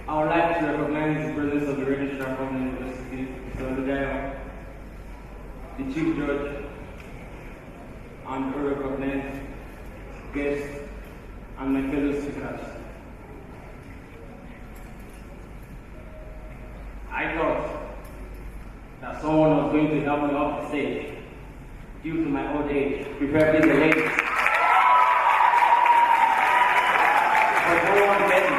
I would like to recognize the presence of the Registrar from the University, Mr. Oludayo, the Chief Judge, and to recognize guests and my fellow speakers. I thought that someone was going to help me off the stage due to my old age, preferably the ladies. But no one met me.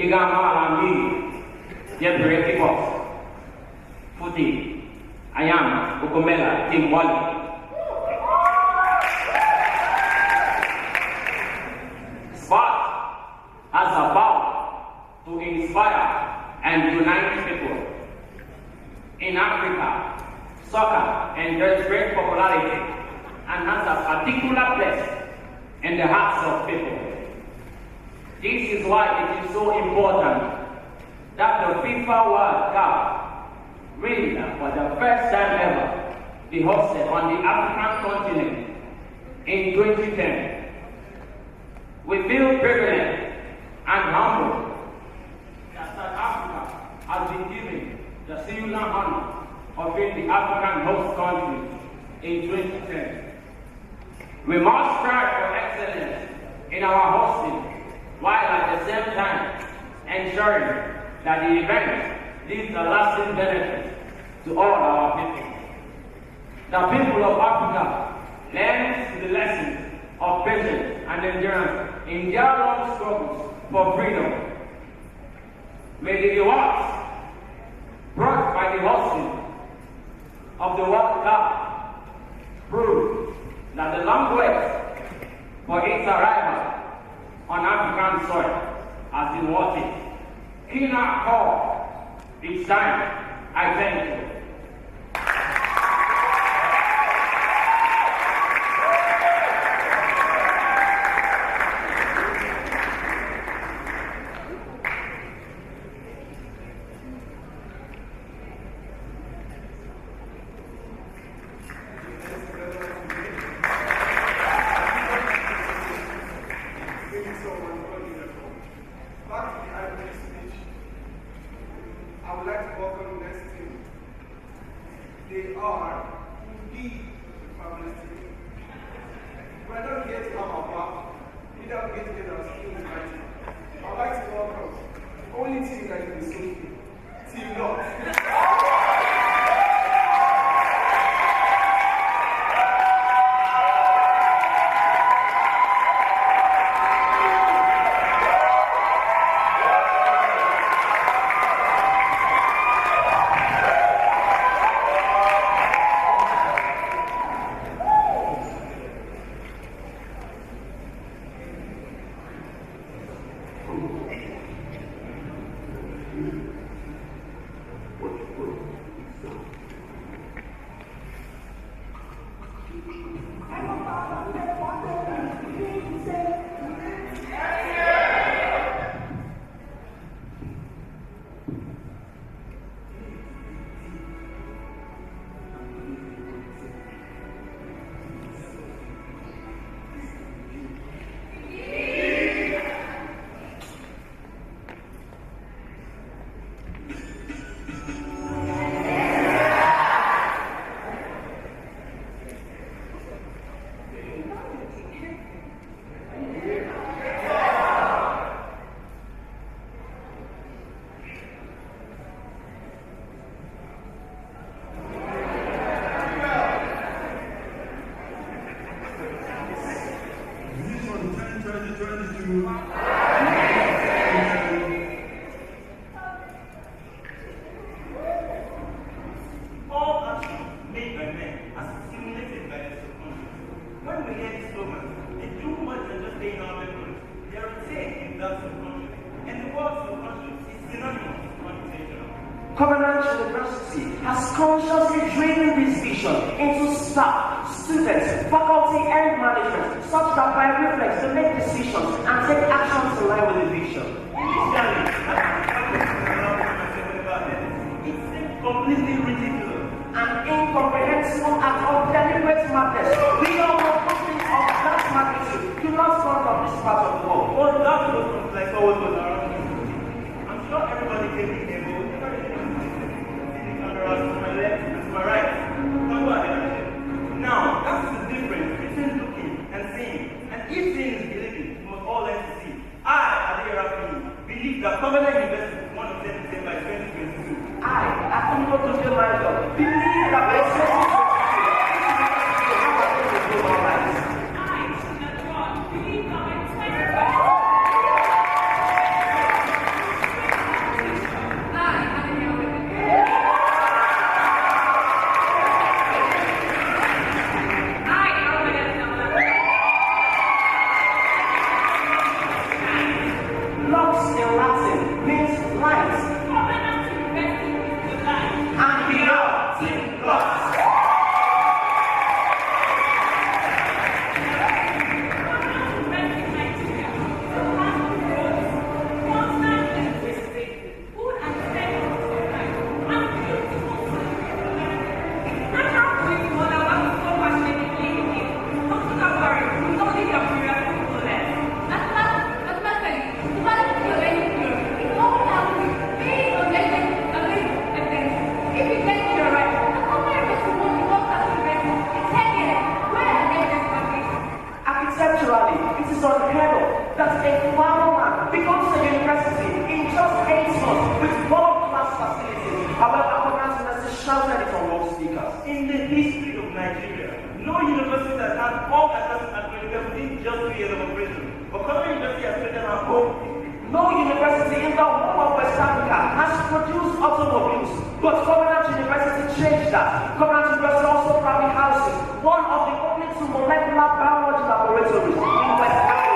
Iga Malambi, Jeffrey Kipos, Futi, Ayam, Ukomela, Tim Wally. But as a vow to inspire and unite people. In Africa, soccer enjoys great popularity and has a particular place in the hearts of people. This is why it is so important that the FIFA World Cup will, for the first time ever, be hosted on the African continent in 2010. We feel privileged and humbled that South Africa has been given the singular honor of being the African host country in 2010. We must strive for excellence in our hosting, while at the same time ensuring that the event leaves a lasting benefit to all our people. The people of Africa learn the lessons of patience and endurance in their long struggles for freedom. May the rewards brought by the hosting of the World Cup prove that the long wait for its arrival on African soil has been worth it. Kina call, it's time. I thank you. I would like to welcome the next team. They are indeed the fabulous team. We are not here to have our back. We don't get to get our skills right. I would like to welcome the only team that can be so free, Team North. All actions made by men are stimulated by the subconscious. When we hear this slogan, they do more than just stay in our memories. They are retained in that subconscious. And the word subconscious is synonymous with connotation. Covenant University has consciously driven this vision into staff, students, faculty, and management, such that by reflex they make decisions and take actions in line with the vision. Initially, it seemed completely ridiculous An incomprehensible act of deliberate madness. We all know companies of that magnitude do not come from this part of the world. but that that Covenant University is one of them by 2022. I come to do my job. Believe that by 2022, our lives. In the history of Nigeria, no university has had all academic within just 3 years of operation. But Covenant University has created our home. No university in the whole of West Africa has produced automobiles, but Covenant University changed that. Covenant University also proudly houses one of the only 2 molecular biology laboratories in West Africa.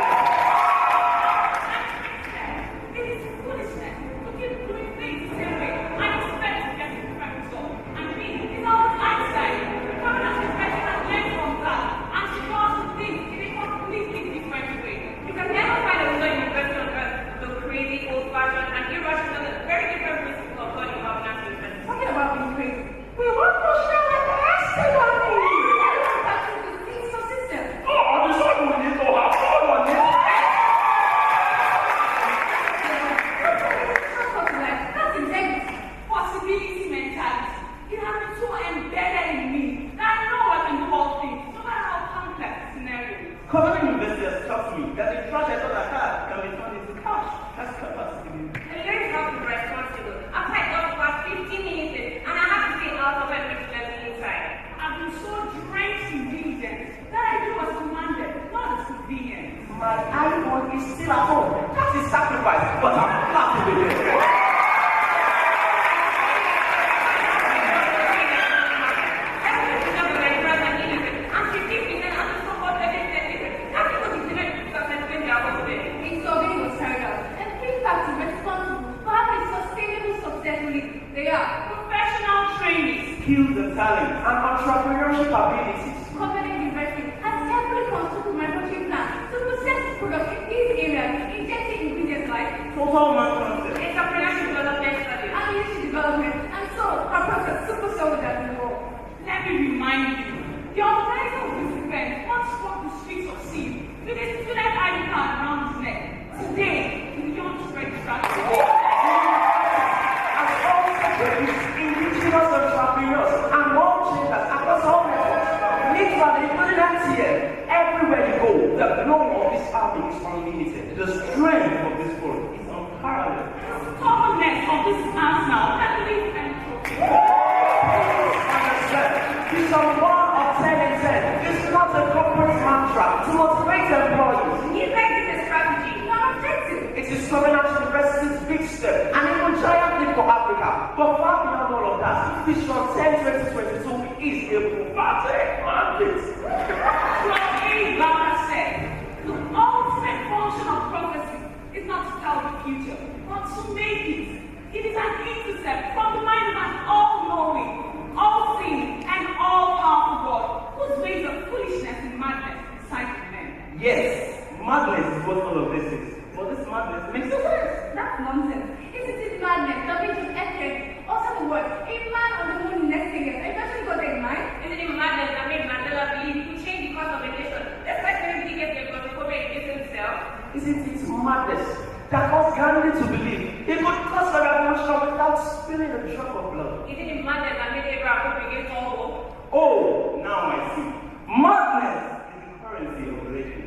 Oh, now I see. Madness is the currency of religion.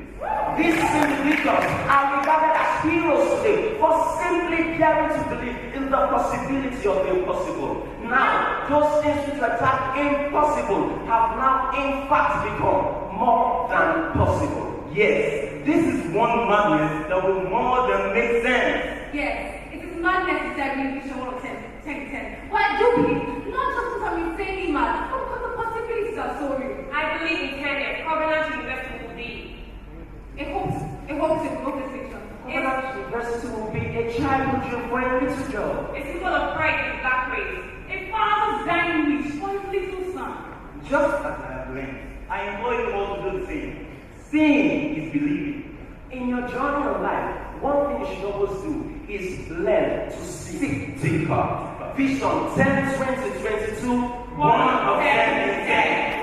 This individuals are regarded as heroes today for simply daring to believe in the possibility of the impossible. Now, those things which were thought impossible have now in fact become more than possible. Yes, this is one madness that will more than make sense. Yes, it is madness that we should want to 10. But I do believe, not just because I'm insanely mad, but because the possibilities are so real. I believe in 10 years, Covenant University will be. It hopes to provoke the fiction. Covenant University will be a childhood dream for a little girl. A symbol of pride in black race. A father's dying wish for his little son. Just as I have learned, I implore you all to do the same. Seeing is believing. In your journey of life, one thing you should always do is learn to seek deeper. Vision 10, 20, 22, 1 of 10 is 10.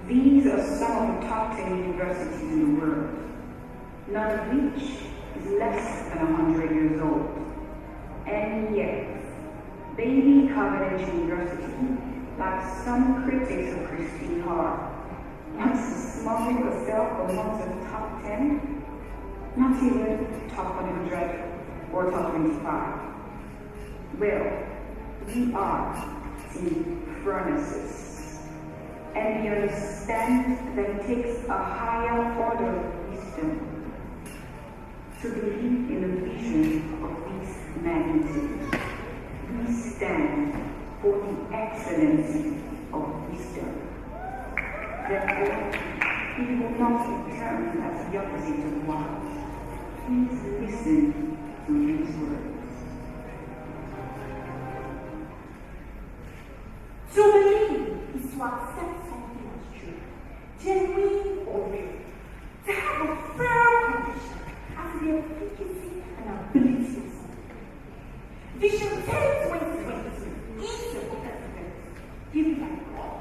These are some of the top 10 universities in the world, none of which is less than 100 years old. And yet, baby Covenant University, like some critics of Christine Hart, wants to smuggle herself amongst the top 10, not even top 100 or top 25. Well, we are Team Furnaces. And we understand that it takes a higher order of wisdom to believe in the vision of this magnitude. We stand for the excellency of wisdom. Therefore, we will not return as the opposite of wise. Please listen to these words. To believe is to accept something as true, genuine or real. To have a firm conviction as to the efficacy and ability of something. Vision 10-2022 is the book given by God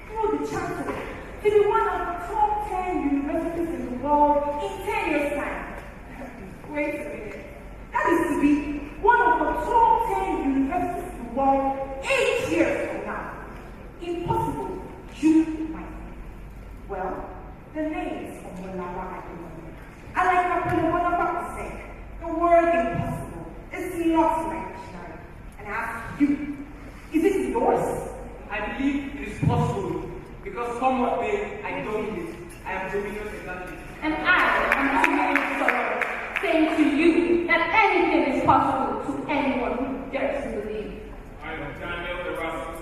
through the Chancellor to be one of the top 10 universities in the world in 10 years' time. Wait a minute. That is to be one of the top 10 universities in the world 8 years from now. Impossible, you might think. Well, the names of Molawa I like Napoleon Bonaparte said, the word impossible is not my dictionary. And I ask you, is it yours? I believe it is possible because come what may, I don't need it. I am Dominion exactly. And I am Dominion Sorrow, saying to you that anything is possible to anyone who dares to believe. I am Daniel the Rascal,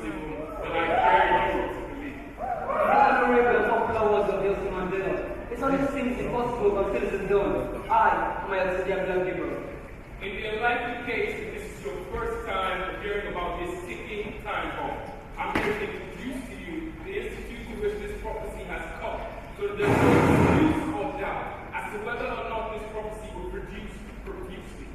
but I dare you to believe. The popular words of Nelson Mandela. It's only seems impossible until it is done. I am a young people. In the unlikely case that this is your first time hearing about this ticking time bomb, I'm here to introduce to you the institute to which this prophecy has come, so that there's no excuse or doubt as to whether or not this prophecy will produce profusely.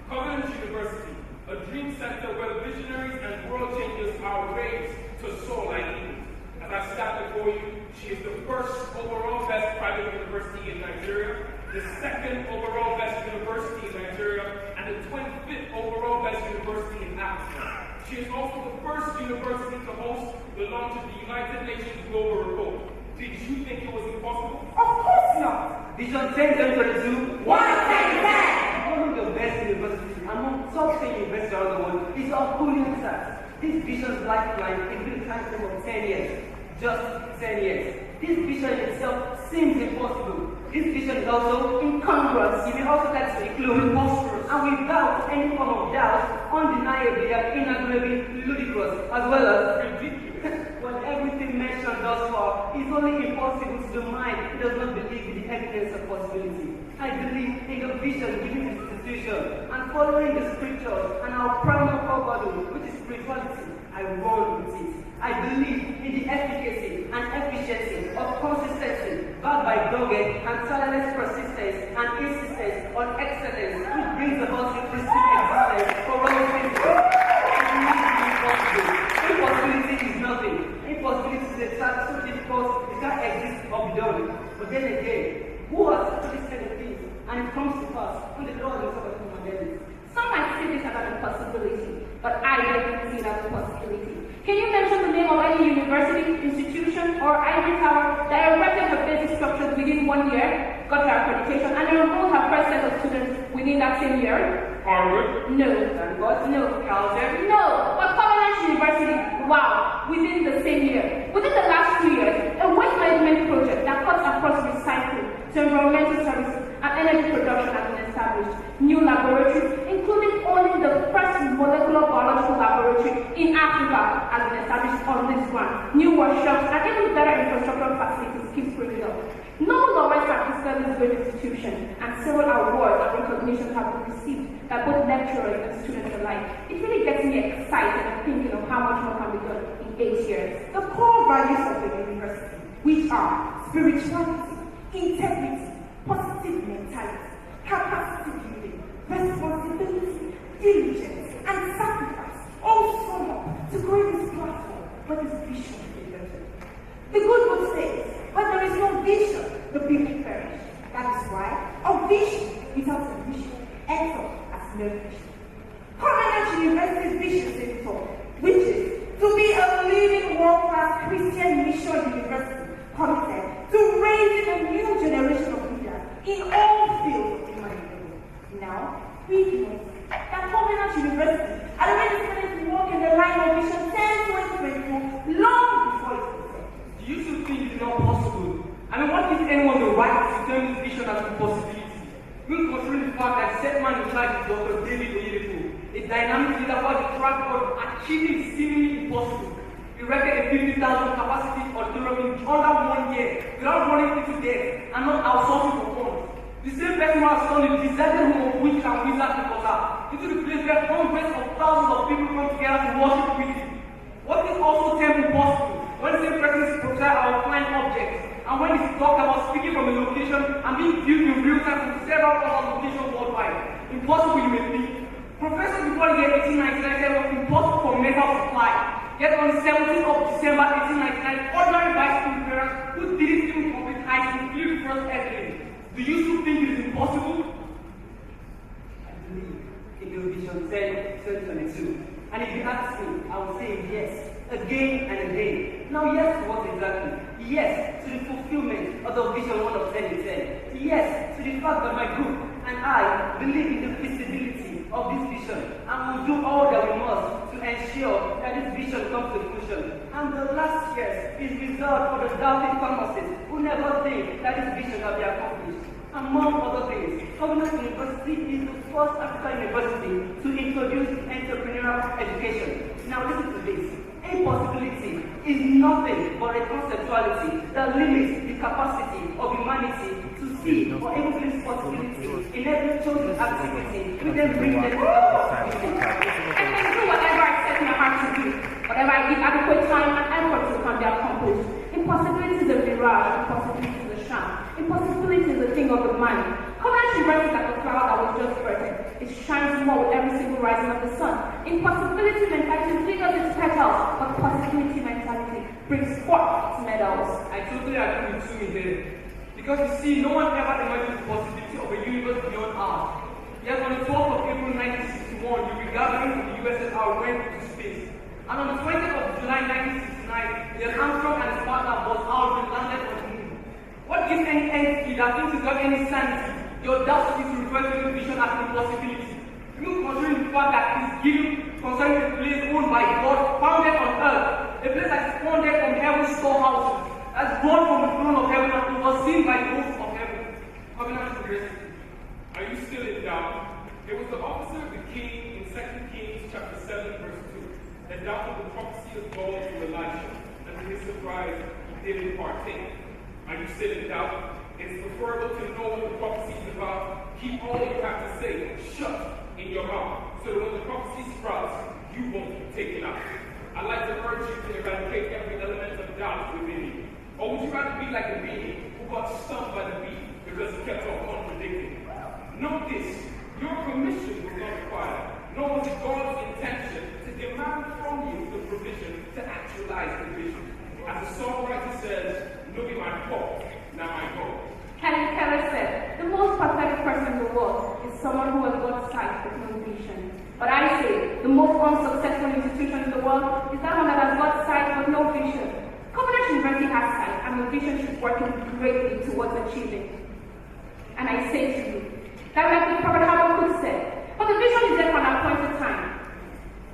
Covenant University, a dream center where visionaries and world changers are raised to soar like eagles. As I stand before you, she is the first overall best private university in Nigeria, the second overall best university in Nigeria, and the 25th overall best university in Africa. She is also the first university to host the launch of the United Nations Global Report. Did you think it was impossible? Of course not! Vision 10 2022, One time back! One of the best universities among top 10 universities around the world is our Bullion Stars. This vision's lifeline is been time frame of 10 years. Just 10 years. This vision itself seems impossible. This vision is also incongruous. You may also like to include preposterous and without any form of doubt, undeniably and inarguably ludicrous, as well as ridiculous. When everything mentioned thus far is only impossible to the mind who does not believe in the evidence of possibility. I believe in the vision given to the institution and following the scriptures and our primary core value, which is spirituality. I run with it. I believe in the efficacy and efficiency of consistency, backed by dogged and tireless persistence and insistence on excellence, which brings about the pristine existence for all things. I believe in impossible. Impossibility is nothing. Impossibility is a task so difficult it can't exist or be done. But then again, who has actually said the things and it comes to pass when the Lord is over to modernity? Some might see this as an impossibility, but I don't see it as a possibility. Can you mention the name of any university, institution, or ivory tower that erected her basic structures within 1 year, got her accreditation, and enrolled her first set of students within that same year? Harvard? No. What? No. Caltech? No. But Covenant University, wow, within the same year. Within the last 2 years, a waste management project that cuts across recycling to environmental services and energy production has been established. New laboratories, including owning the first molecular biological laboratory in Africa, has been established on this ground. New workshops and even better infrastructural facilities keep springing up. Nobel laureates have visited this great institution, and several awards and recognitions have been received by both lecturers and students alike. It really gets me excited and thinking of how much more can be done in 8 years. The core values of the university, which are spirituality, integrity, positive mentality, capacity building, responsibility, diligence, and sacrifice, all sum up to create this platform where this vision is delivered. The good book says, when there is no vision, the people perish. That is why a vision without a vision ends up as no vision. Covenant University's vision statement, which is to be a leading world-class Christian mission university committed to raising a new generation of leaders in all fields of humanity. Now, we know that Covenant University had already started to work in the line of Vision 10 2024 long before it was set. Do you still think it's not possible? I mean, what gives anyone the right to term this vision as a possibility? We'll consider the fact that set man in charge is Dr. David Oyedepo, a dynamic leader who has a track record of achieving seemingly impossible. He erected a 50,000 capacity auditorium in under 1 year without running into debt and not outsourcing for funds. The same person who has turned the deserted home of witches and wizards because into the place where hundreds of thousands of people come together to worship with him. What is also termed impossible when the same person is portrayed our flying objects and when it's talked about speaking from a location and being viewed in real time from several other locations worldwide. Impossible, you may think. Professors before the year 1899 said it was impossible for metal supply. Yet on the 17th of December 1899, ordinary vice school parents who didn't even complete high school flew the first airplane. Do you still think it is impossible? I believe in the Vision 10 2022. And if you ask me, I will say yes, again and again. Now, yes to what exactly? Yes to the fulfillment of the Vision 1 of 10 in 10. Yes to the fact that my group and I believe in the feasibility of this vision and will do all that we must to ensure that this vision comes to fruition. And the last years is reserved for the doubting pharmacists who never think that this vision can be accomplished. Among other things, Covenant University is the first African university to introduce entrepreneurial education. Now listen to this. Impossibility is nothing but a conceptuality that limits the capacity of humanity to see or even place possibility in every chosen activity, we then bring them together. I can do whatever I set my heart to do, whatever I give adequate time and effort to can be accomplished. Impossibility is a mirage, impossibility is a sham. Impossibility is a thing of the mind. Covenant University is like a cloud that was just birthed. It shines more with every single rising of the sun. Impossibility mentality figures its petals, but possibility mentality brings forth its medals. I totally agree with Sumi here. Because you see, no one ever imagined the possibility of a universe beyond ours. Yet on the 12th of April 1961, the regathering of the USSR went into space. And on the 20th of July 1969, Neil Armstrong and his partner Buzz Aldrin landed on the moon. What gives any entity that thinks it's got any sanity the audacity to refer to the vision as impossibility? Even considering the fact that it is given concerning a place owned by God, founded on earth, a place that is funded from heaven's storehouses, that's born from the throne of heaven and overseen by the hosts of heaven. Covenant University. Are you still in doubt? It was the officer of the king in 2 Kings chapter 7 verse 2 that doubted the prophecy of God to Elisha, and to his surprise, he didn't partake. Are you still in doubt? It's preferable to know what the prophecy is about. Keep all you have to say shut in your mouth, so that when the prophecy sprouts, you won't be taken out. I'd like to urge you to eradicate every element of doubt within you. Or would you rather be like a bee who got stung by the bee because it kept on contradicting? Note this, your permission was not required, nor was it God's intention to demand from you the provision to actualize the vision. As the songwriter says, look at my fault, now I go. Helen Keller said, the most pathetic person in the world is someone who has got sight but no vision. But I say, the most unsuccessful institution in the world is that one that has got sight but no vision. Covenant University has sight, and the vision is working greatly towards achieving. And I say to you, that like the Prophet Habakkuk said, but the vision is there for an appointed time.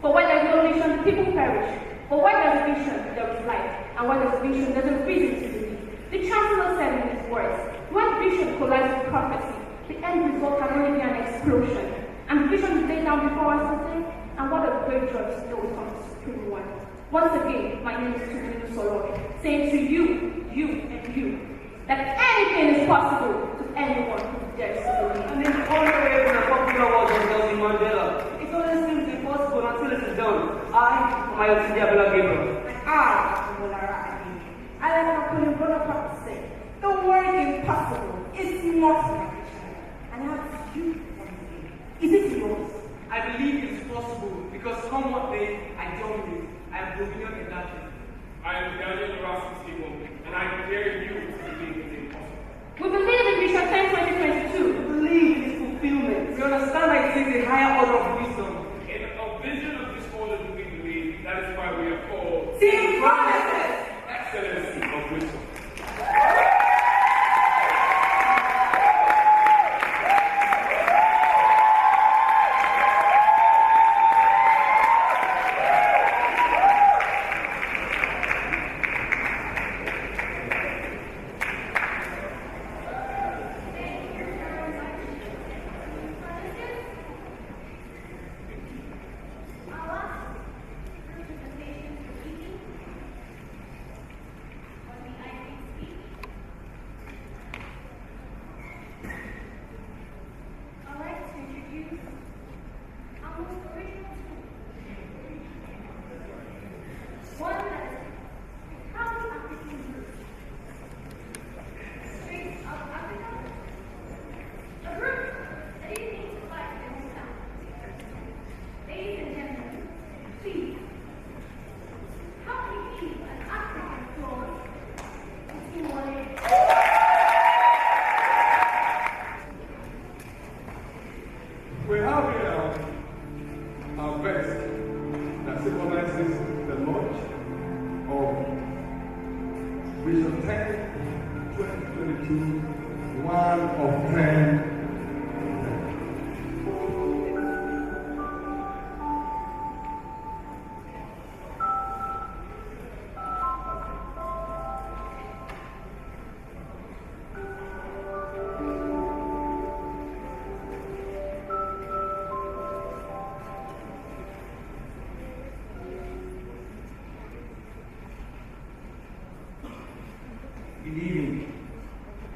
For where there is no vision, the people perish. But where there is a vision, there is life. And where there is a vision, there is a reason to believe. The Chancellor said in his words, when vision collides with prophecy, the end result can only be an explosion. And vision is laid down before us today, and what a great joy to know from the Supreme One. Once again, my name is Tuminu Soloi, saying to you, and you, that anything is possible to anyone who dares to believe. And in the only way from the popular world of Nelson Mandela, it only seems impossible until it is done. I, Mayotide Abela Gabriel. And I, Molara Ali. I like Napoleon Bonaparte to say, the word impossible is not my vision. And I ask you, is it yours? I believe it is possible because come what may, I dominate. I am dominion in that thing. I am Daniel Erasmus Igbo, and I dare you to believe it's impossible. We believe in Vision 10 2022. We believe in its fulfillment. We understand that it takes a higher order of wisdom. In a vision of this order that we believe, that is why we are called Team Promises! Excellency of Wisdom. We have here our vest that symbolizes the launch of Vision 10, 2022, one of 10.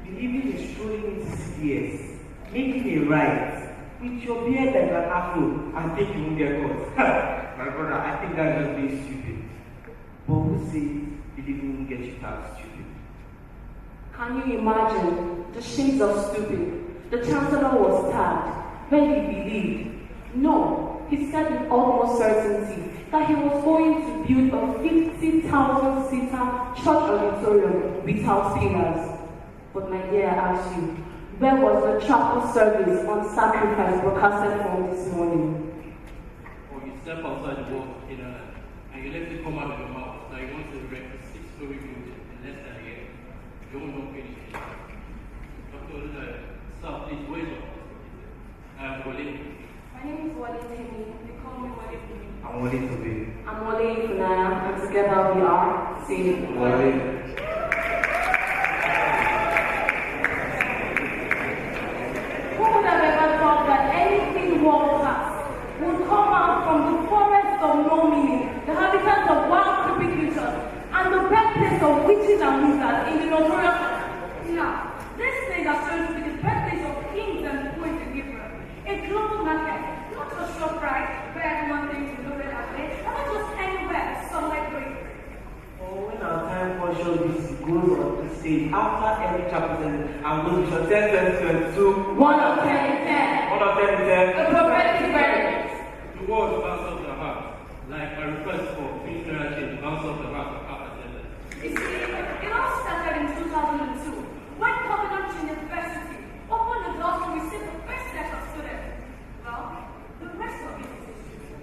Believing is showing into CDS, making it right. With your beard like an afro, I think you won't get caught. My brother, I think that's just being stupid. But who says believing won't get you that stupid? Can you imagine the shades of stupid? The Chancellor was tagged when he believed. No, he said with utmost certainty that he was going to build a 50,000-seater church auditorium without pillars. But my dear, I ask you, where was the chapel service on sacrifice broadcasted from this morning? Or you step outside the walls in and you let it come out of your mouth that you want to erect a 6-story building in less than a year. You won't know anything. Dr. Sir, please, where is your Wale? My name is Wale Temi. They call me Wale Temi. I'm willing to be. I'm Wale Funaya, and together we are saying Wale. Who would have ever thought that anything world class would come out from the forest of no meaning, the habitat of wild creepy creatures, and the birthplace of witches and wizards in the notorious. Now, this thing has turned to be the birthplace of kings and poets in Israel. A global market, not just ShopRite, where everyone thinks we know where they're playing, and not just anywhere, somewhere great. When our time portion goes on the stage, after every chapter, I'm going to show 10, 22. 1 of 10 10. 1 of 10, 10. A prophetic verdict. The words bounce off the heart, like a request for funeral change bounce off the heart of our attendance. You see, it all started in 2002 when Covenant University opened the doors to receive the first set of students. Well, the rest of it is history.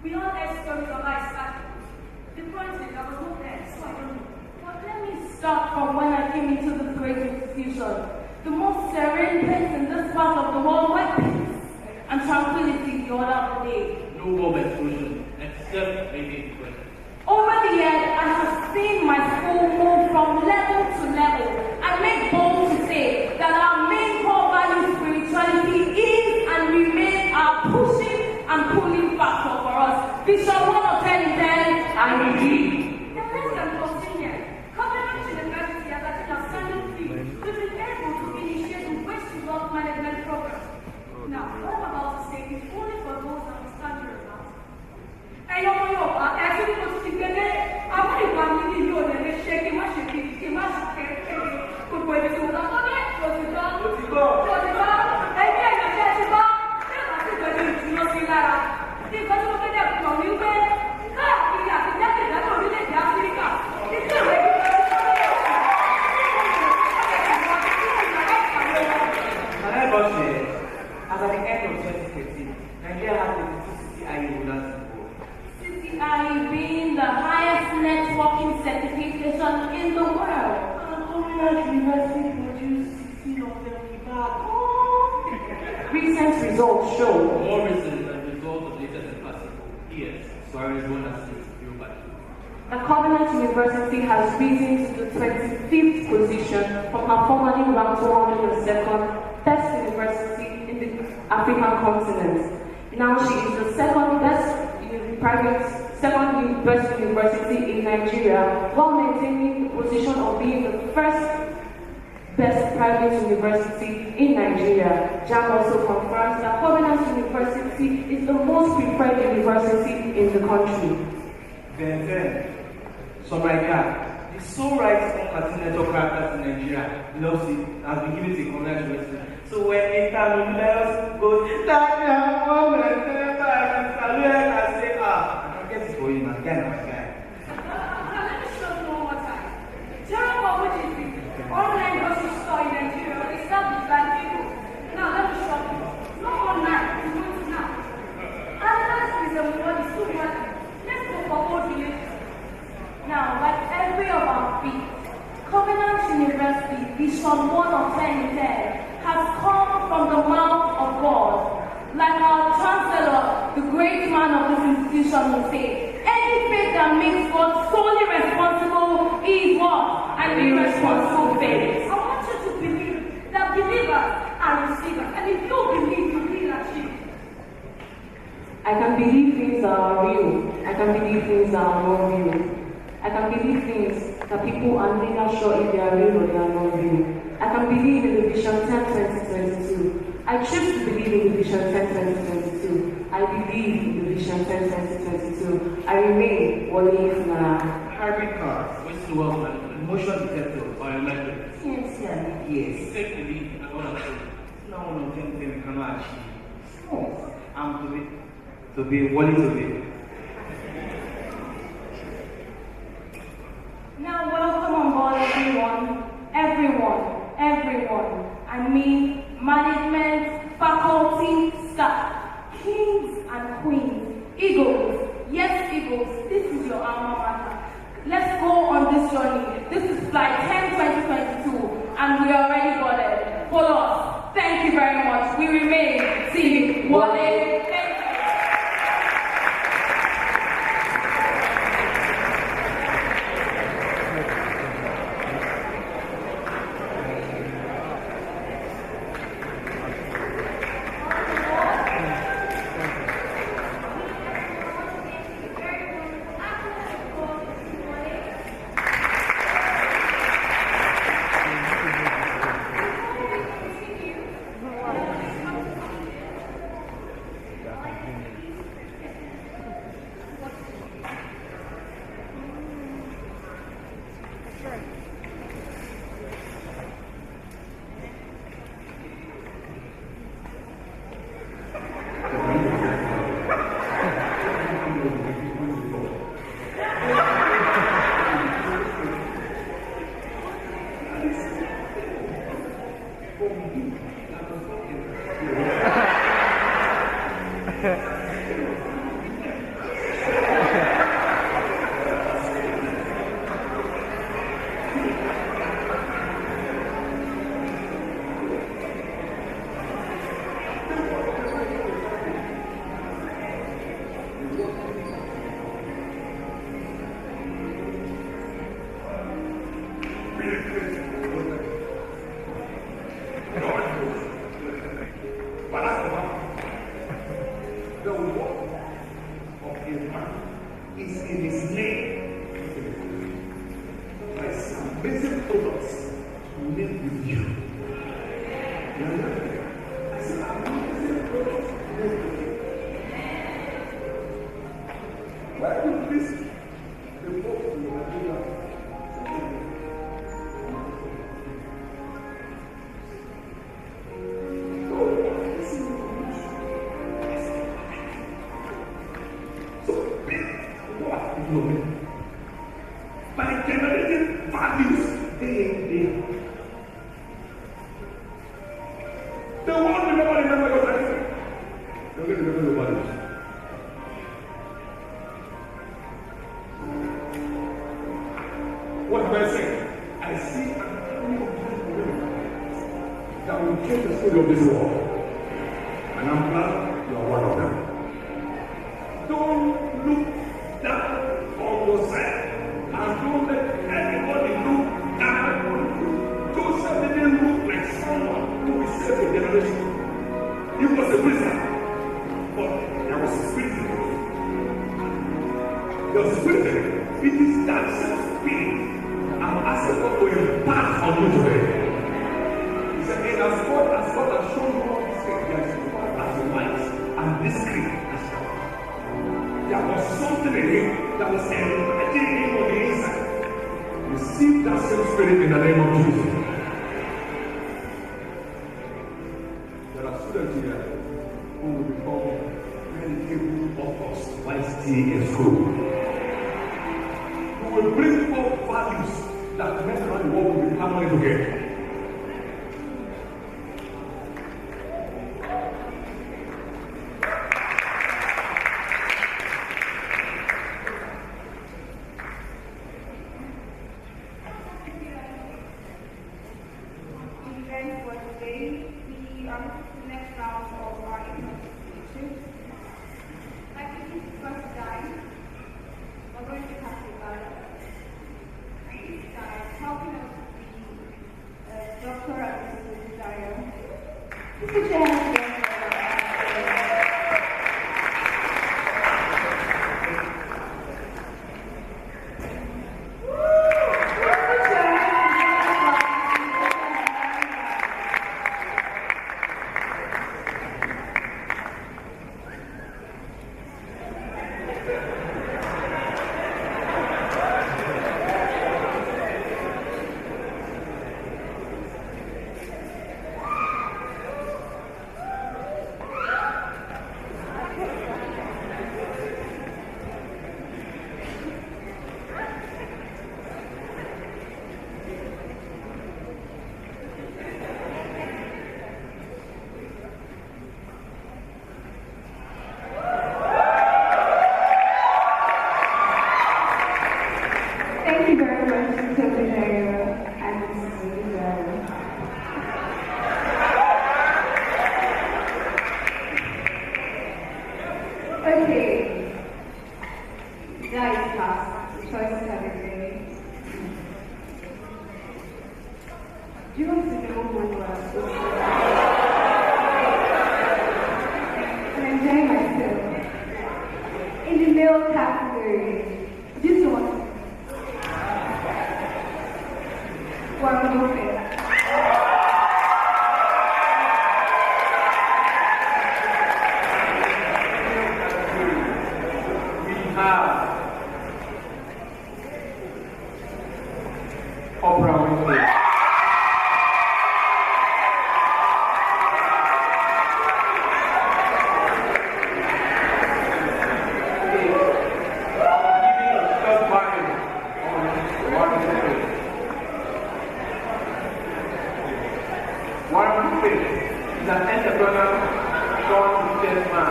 We all heard stories of life starting. The point is, I was not there, so I don't know. But let me start from when I came into this great institution, the most serene place in this part of the world where peace and tranquility the order of the day. No bomb explosion, except maybe in question. Over the years, I have seen my school move from level to level. I make bold to say that our main core value spirituality is and remains our pushing and pulling factor for us. Vision 1 of 10 in 10, I believe. The less than 14 years, Covenant University has achieved outstanding feat. We've been able to initiate the waste to wealth management program. Now, what I'm about to say is only for those that understand your about. And you're on your back, I actually want to get it. I want to go and leave you on the shaking, my shaking, my shaking. Good boy, this is what I'm going to do. What's it called? Hey, yeah, you're there, you're back. I'm going to do nothing like that. You've got to look at that from you, man. As at the end of 2013, Nigeria has the CCIE holders involved. CCIE being the highest networking certification in the world. And Covenant University produced 16 of them without. Recent results show. More recent as a result of latest and classical years, as far as one has seen Yoruba. The Covenant University has risen to the 25th position from her formerly ranked 102nd best university in the African continent. Now she is the second best university in Nigeria, while maintaining the position of being the first best private university in Nigeria. JAM also confirms that Covenant University is the most preferred university in the country. Then, some like that. The sole rights on continental characters in Nigeria loves it and has been given to a Covenant University. So when Intermediate goes, that moment, I say, I don't get it for you, man. Guy, my guy. Let me show you one more time. Jericho, which is the online grocery store in Nigeria, is established by people. Now let me show you. No online, it's going to now. Analyze is a word, it's too much. Let's go for old religion. Now, like every of our feet, Covenant University, Vision 1 of 10 in 10, has come from the mouth of God. Like our chancellor, the great man of this institution will say, any faith that makes God solely responsible is what? An irresponsible faith. I want you to believe that believers are receivers, and if you believe, you will achieve. I can believe things that are real. I can believe things that are not real. I can believe things that people are neither sure if they are real or they are not real. I can believe in the Vision 10 2022. I choose to believe in the Vision 10 2022. I believe in the Vision 10 2022. I remain Wale Funaya. Hybrid cars, Waste to wealth management, motion detectors, biometrics. Yes. Take the lead and what I'm saying. No, we cannot achieve. No. To be willing to be. Now welcome on board everyone. I mean management, faculty, staff, kings and queens, eagles. Yes, eagles, this is your alma mater. Let's go on this journey. This is flight 10 2022 and we are already boarded. Follow us. Thank you very much. We remain Team Wale. By generating values day in day. They won't remember your life. They will remember your values. What am I saying? I see an army of people that will change the story of this world. And I'm glad you are one of them. Don't look down on yourself. And don't let anybody look down on you. Joseph didn't look like someone who will save a generation. He was a prisoner, but there was a spirit in him. There was a spirit in him. It is that same spirit I'm asking God to impart on you today. He said, and as God has shown you all these things, there is one as a light and discreet as well. There was something in him that was encouraging him on the inside. Receive that same spirit in the name of Jesus. There are students here who will become very capable of us while still in school. Who will bring forth values that men around the world will be clamoring to get. Do you want to know what you are so I'm enjoying myself. In the male category, this one. Wonderful. Oprah Winfrey. Warren Buffett is an entrepreneur, turned businessman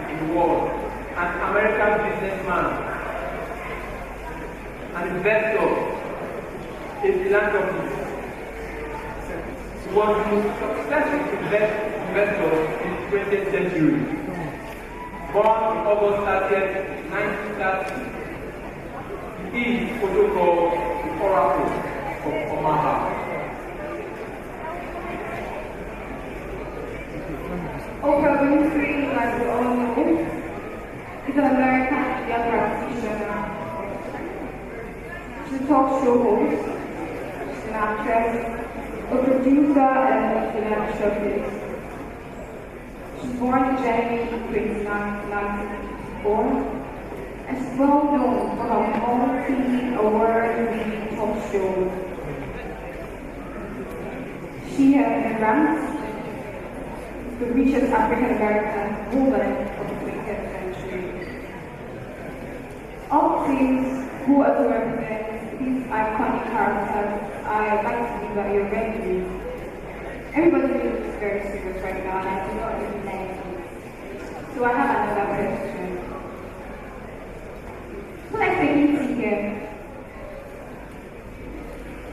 in the world, an American businessman, an investor, a philanthropist. He was the most successful investor in the 20th century. Born on August 30th, 1930, he is protocol the Oracle of Omaha. Oprah Winfrey, like we all know, is an American media practitioner. She's a talk show host, she's an actress, a producer, and a philanthropist. She was born in January 1994, and she's well known for her multi-award-winning talk shows. She has been ranked the richest African American woman of the 20th century. All things who are to represent these iconic characters, I'd like to believe that you're ready. Everybody feels very serious right now, and I do not really like it. So I have another question. So let's take it here.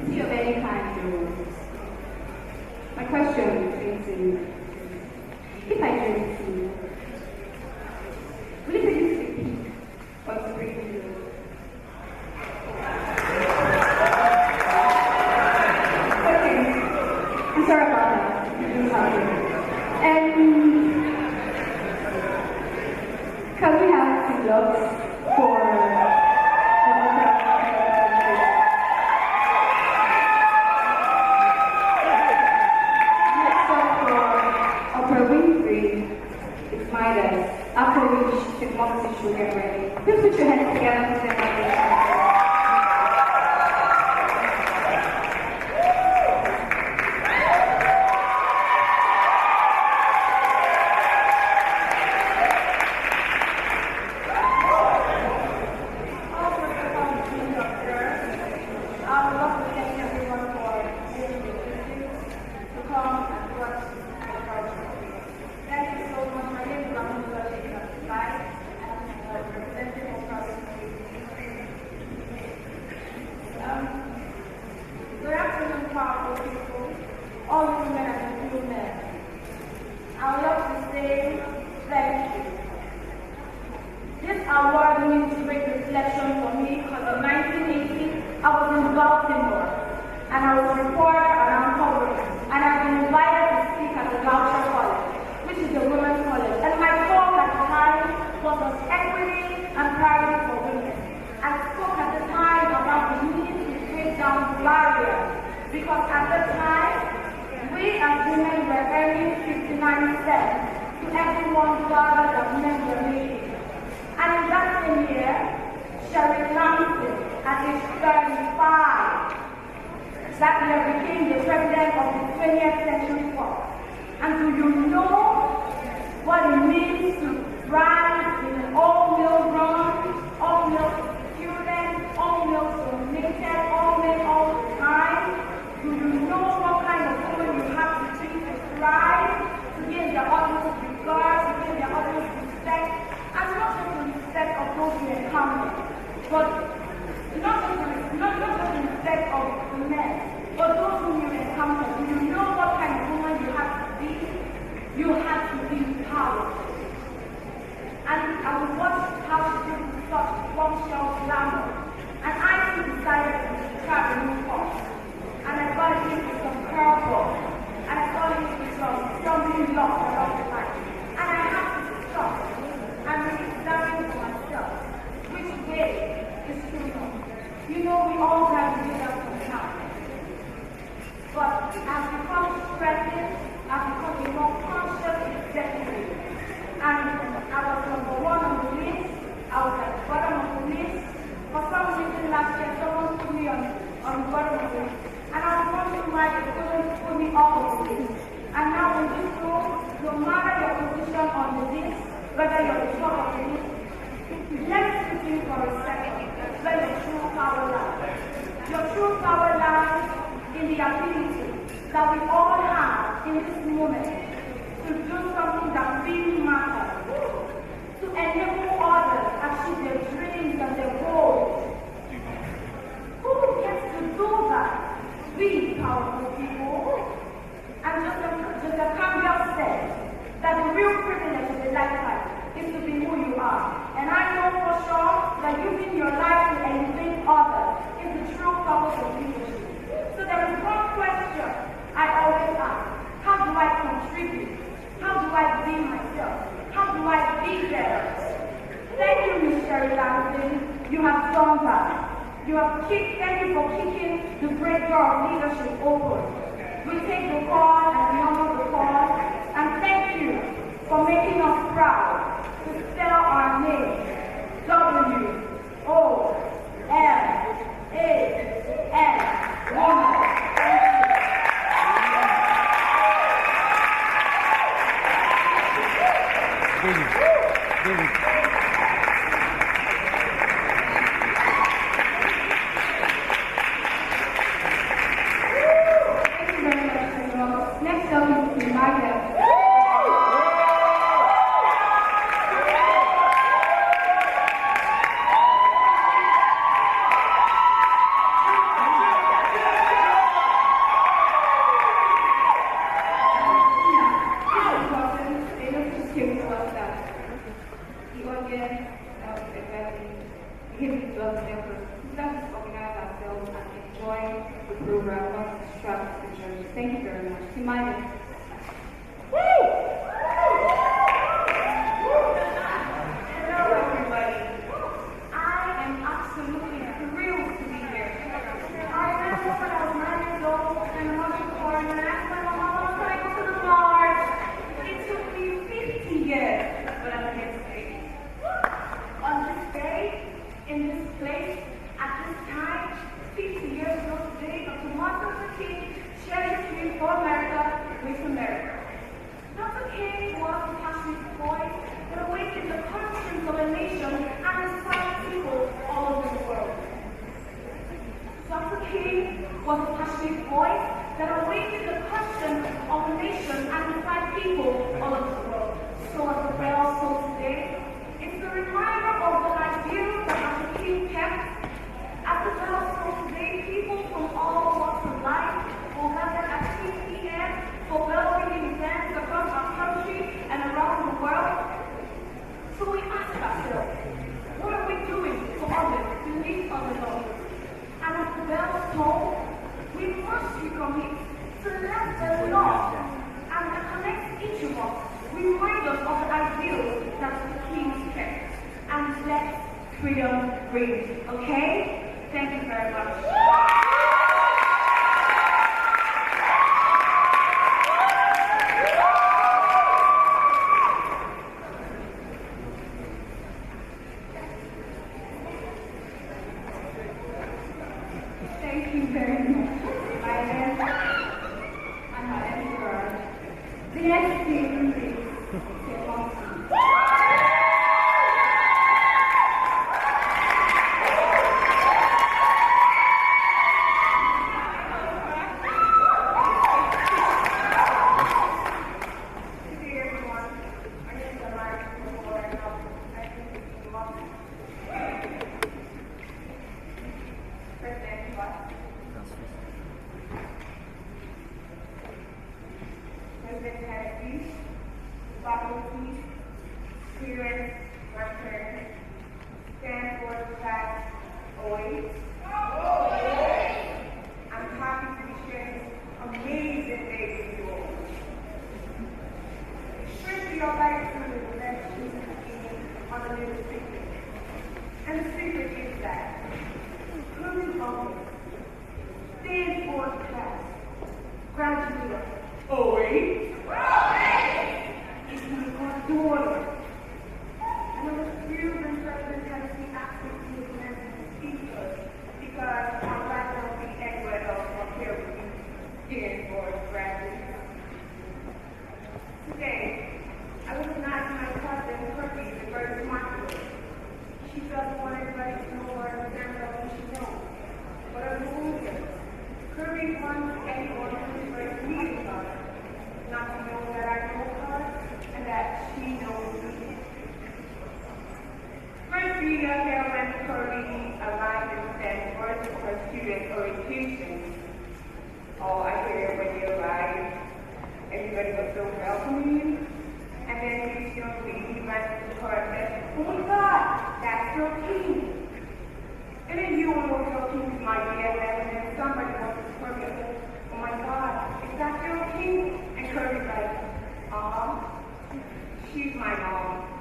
Tea of any kind, though. My question is to if I drink tea, will it produce a peak or to bring you? Okay, I'm sorry about that. This happened. And because we have two loves for after which the democracy should get ready. Please put your hands together and say because at the time, we as women were earning 59 cents to every $1 that men were making. And in that same year, Sherry Lampton, at age 35, that year became the president of the 20th Century Fox. And do you know what it means to rise in an all-male run, all-male student, all-male dominated, all-men all the time? Do you know what kind of woman you have to be to thrive, to gain the utmost regard, to gain the utmost respect, and not just the respect of those you encounter, but not just the respect of the men, but those whom you encounter? Do you know what kind of woman you have to be? You have to be powerful. And I would watch how she did with such bombshell glamour. And I too decided to try a new course. And I got I've become president, I've become a more conscious executive. And I was number one on the list, I was at the bottom of the list. For some reason last year, someone put me on the bottom of the list. And I was wondering why they couldn't put me up on the list. And now in this room, no matter your position on the list, whether you're the top of the list, let's think for a second where your true power lies. Your true power lies in the ability that we all have in this moment to do something that really matters, to enable others achieve their dreams and their goals. Who gets to do that? We powerful people. And Joseph Campbell said that the real privilege of a lifetime is to be who you are. And I know for sure that using your life to elevate others is the true purpose of leadership. So there is one question I always ask: how do I contribute? How do I be myself? How do I be better? Thank you, Ms. Sherry Langston. You have done that. Thank you for kicking the great door of leadership open. We take the call and we honor the call. And thank you for making us proud to spell our name. W-O-L-A-N. Woman. Next up is Magda. Thank you very much. Hello, everybody. I am absolutely thrilled to be here. I remember when I was 9 years old and I was born and I asked my mom, I was going to the Mars. It took me 50 years, but I'm here today. On this day, in this place, at this time, 50 years ago today, Dr. Martin Luther King shared his dream for America with America. Dr. King was a passionate voice that awakened the conscience of a nation and inspired people all over the world. Dr. King was a passionate voice that awakened the conscience of a nation and inspired people all over the world. So as the bell tolls today, it's a reminder of the ideals that Dr. King kept. At the bell tolls today, people from all walks of life will gather at 6 p.m. for well-being events across our country and around the world. So we ask ourselves, what are we doing for others to leave others on? And as the bells toll, we must recommit to let the law and that connects each of us remind us of the ideals that the King kept. And let freedom ring, okay? Thank you very much. Thank you very much. I'm not anywhere. The next thing is President Harris, student orientation, oh, I hear when you arrive, everybody was so welcoming, and then you know, we went to the car and said, oh my God, that's your king. And then you don't know what your king might be, and then somebody wants to Kirby and says, oh my God, is that your king? And Kirby's like, she's my mom.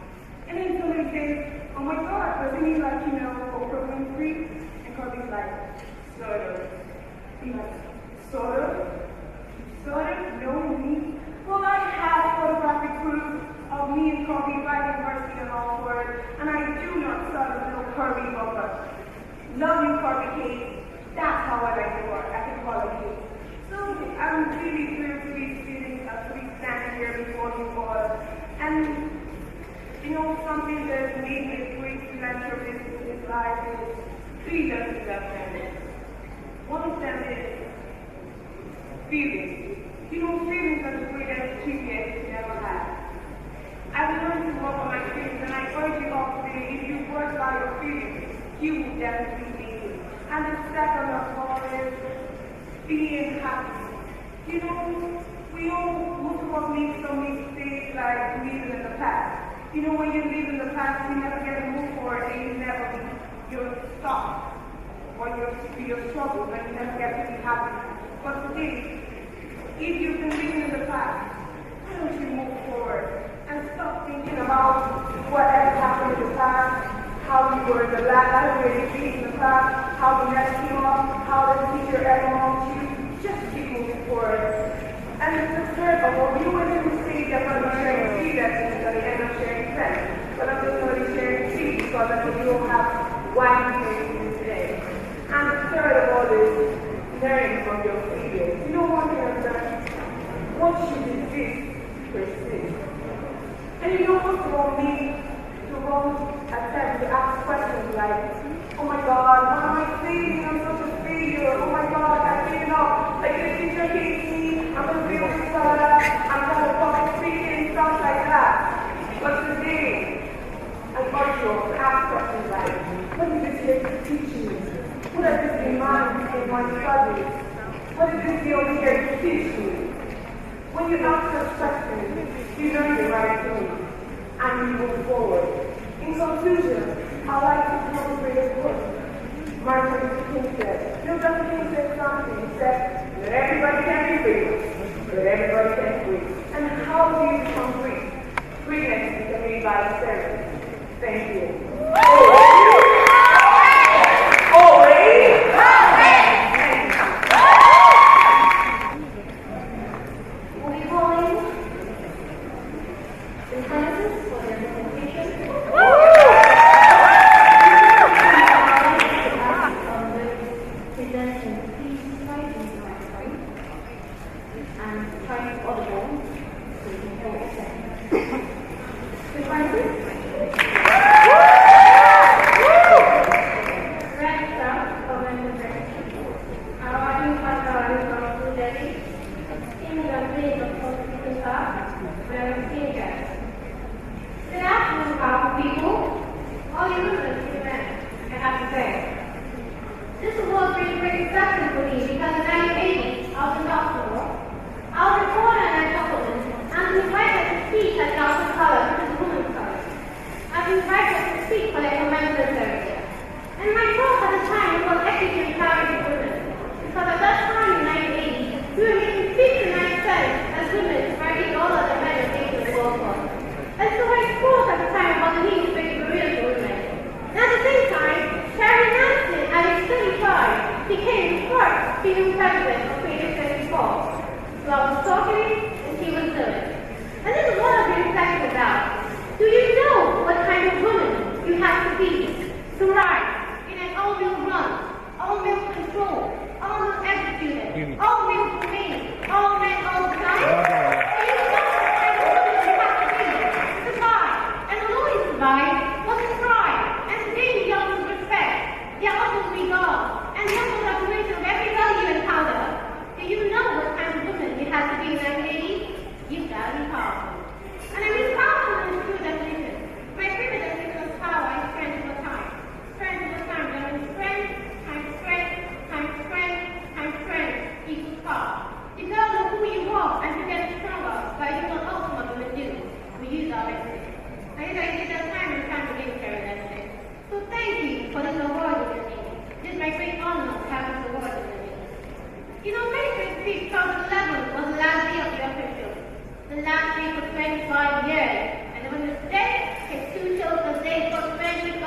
And then somebody says, oh my God, wasn't he like, you know, Oprah Winfrey? And Kirby's like, sort of. He's like, sort of? Sort of? Knowing me? Well, I have photographic proof of me and Kirby riding Mercy and Allward, and I do not sort of know Kirby over. Love you, Kirby Kate. That's how I like to work. I can call it Kate. So I'm really thrilled to be standing here before you all. And you know, something that made me a great philanthropist in this life is three lessons I've learned. One of them is feelings. You know, feelings are the greatest GPS you ever had. I've learned to work on my feelings, and I urge you all today, if you work by your feelings, you will definitely make it. And the second of all is being happy. You know, most of us make some mistakes like living in the past. You know, when you live in the past, you never get to move forward, and you're stuck, or you're struggling, and you never get to be happy. But today, if you've been living in the past, why don't you move forward and stop thinking about whatever happened in the past, how you were in the last, how you were in the past, how the mess came up, how the teacher ever mocked you. Just keep moving forward. And the third of all, you were in the stage that I'm sharing three lessons at the end of sharing 10. But I'm just going to be sharing three because I think you will have one thing today. And the third of all is learning from your failures. You know what you have done? What you resist, persist. And you know what's wrong me to wrong attempt to ask questions like, oh my God, what am I saying? I'm such a failure. Oh my God, I gave up. Like the teacher hates me. I'm going to be with Sarah. I'm going to public speaking, stuff like that. But today, I urge you to ask questions like, what is this here to teach me? What does this demand in my studies? What is this here to teach me? When you ask such questions, you learn the right thing and you move forward. In conclusion, I'd like to celebrate a quote. Martin Luther King said, Luther King said something. He said, that everybody can be free, but everybody can free. And how do you become free? Freedom is made by service. Thank you. Became the first female president the last week for 25 years. And when the state takes 2 shows a day for 25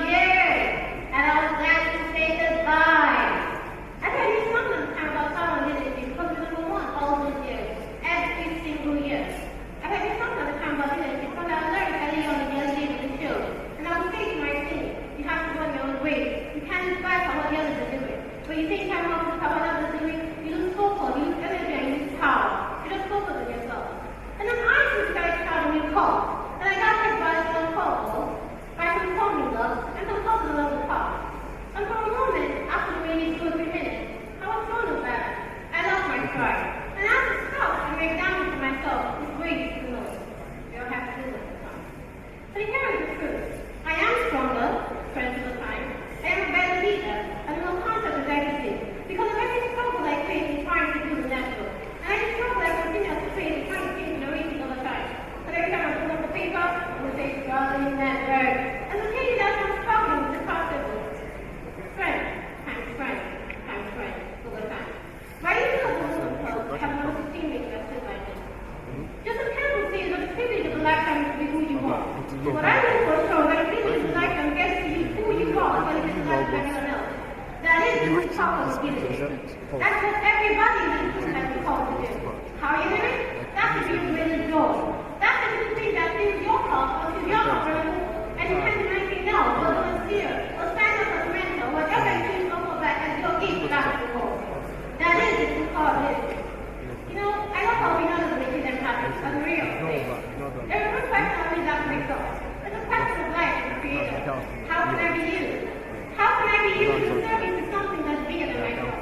years. And I was glad to say goodbye. I tell you something time about someone in it because it's number 1 all those years, every single year. I tell you something time about it because I learned early on in the other day with the show. And I was saying to my team, you have to go your own way. You can't inspire for what the others are doing. When you take time off to what others are doing, you lose focus, you lose energy, and you lose power. You just focus on yourself. And then I was very proud of your call. And I got hit by some calls, by some calling love, and some calls along the path. And for a moment, after maybe 2 or 3 minutes, I was thrown back. I lost my stride. And I had to stop and make damage to myself. It's way too low. You don't have to do that. But here is the truth. I am stronger, friends of the time. I am a better leader, and more conscious executive. Because of every struggle I face in trying to do the natural. And every struggle I continue to face in trying to change the rating all the time. But every time I pull up the paper, I will say struggling that word. And the thing is that I'm struggling with the concept of strength, times strength, all the time. Writing to a woman code have one of the teammates that said like this. Just a candle says that the privilege of a lifetime is to be who you are. What I do for sure that the privilege of a lifetime gets to be who you are when it is the life of anyone else. That is the true power of giving. That's what everybody in this group has been called to do. How are you doing? That's to be with the joy. That's the thing that fills your cup until you're not running and you can't do anything else but volunteer or stand up as a mentor, whatever it is over back as your gift back to the world. That is the true power of giving. You know, I love how we know that making them happen as a real thing. There's no question of that makes up. There's a question of life and creator. How can I be used? How can I be used in service to something that's bigger than myself?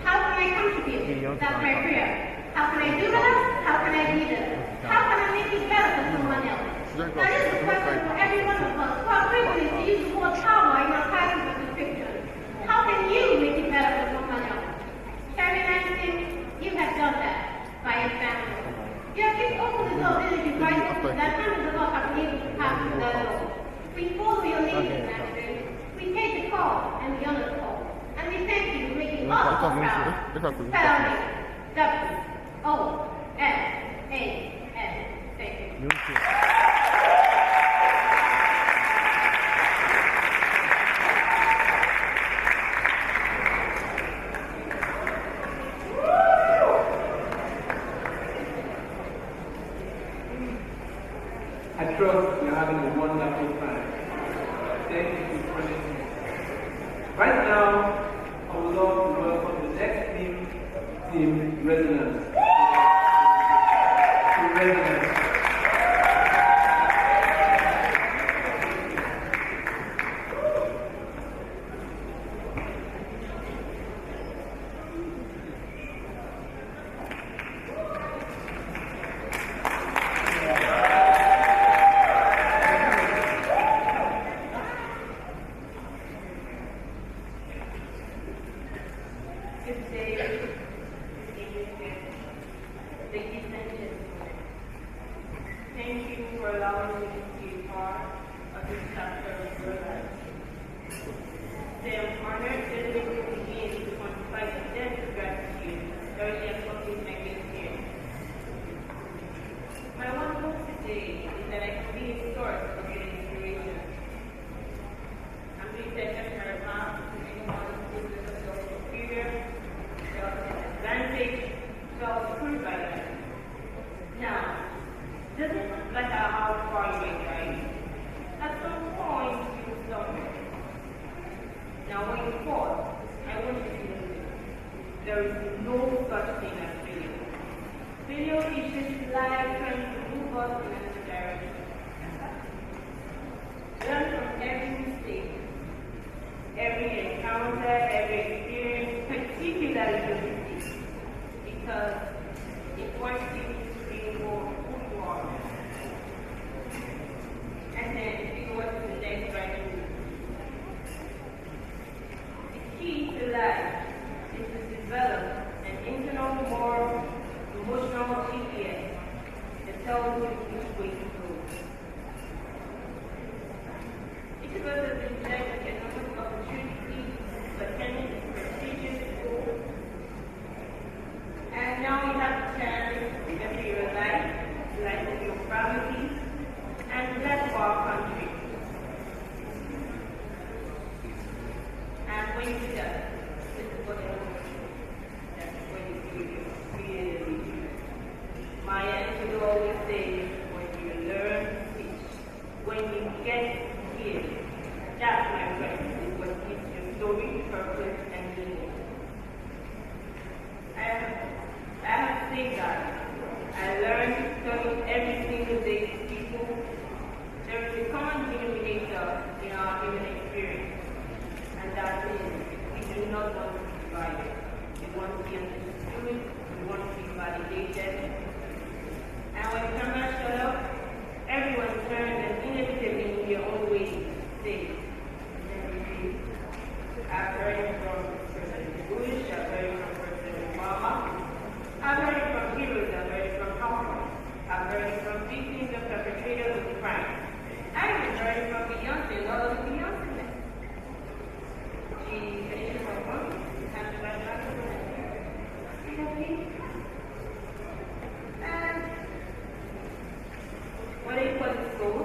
How can I contribute? That's my prayer. How can I do better? How can I be better? How can I make it better for someone else? That is the question for every one of us who are privileged to use the word power in our titles and descriptions. How can you make it better for someone else? Sherry Lansing, you have done that by example. You have kicked open the door villages right that hundreds of us have been able to pass through that door. We follow your leaders, Lansing. We take the call and the honor call. And we thank you for making us all proud. Spell me. W-O-S-A-S. Thank you. I trust you're having a wonderful time. Thank you for joining me. Right now, I would love to welcome the next team Resonance. To Resonance. And now family, and bless for our country. And when you do that, this is what it is. That's when you create a leader. My aunt would always say, when you learn to teach, when you get here, that's my friend, is what gives you story, purpose, and meaning. I have to say that I learned studying every single day with people. There is a common denominator in our human experience, and that is we do not want to be divided. We want to be understood, we want to be validated. And when cameras shut up, everyone turned and inevitably in their own way say, I've heard from President Bush, I've heard from President Obama, I've heard it from heroes, I've heard it from helpers, I've heard it from victims and perpetrators of crime. I even heard it from Beyonce, all of the Beyonce men. She finishes her work, and she went back to and whether it was soul,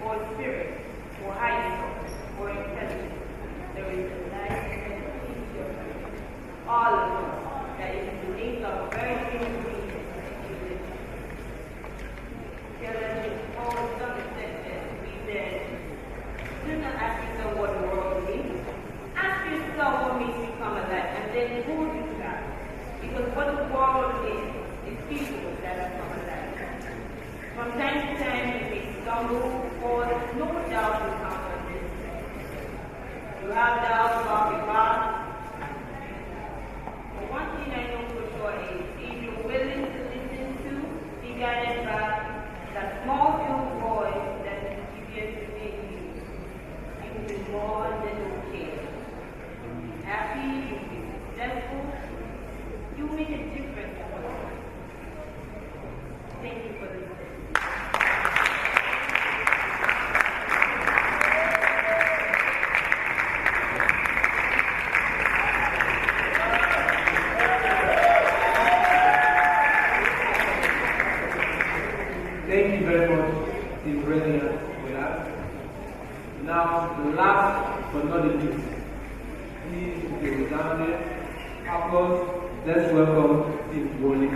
or spirit, or high soul, or intelligence, there is a life and a future. All of us that is the nature of very human beings. Theology always said that we said, do not ask yourself what the world means. Ask yourself what makes you come alive, and then hold you to that. Because what the world is people that have come alive. From time to time, you may stumble, or no doubt will come from this. You have doubts about the past. But one thing I know for sure is, if you're willing to listen to, be guided by that small little voice that is GPS within you, you will be more than okay. Happy, you will be successful, you will make a difference in the world. Thank you for listening. Thank you very much, the brilliant with us. Now, last but not the least, please go down there. Applause. Let's welcome Steve Bowling.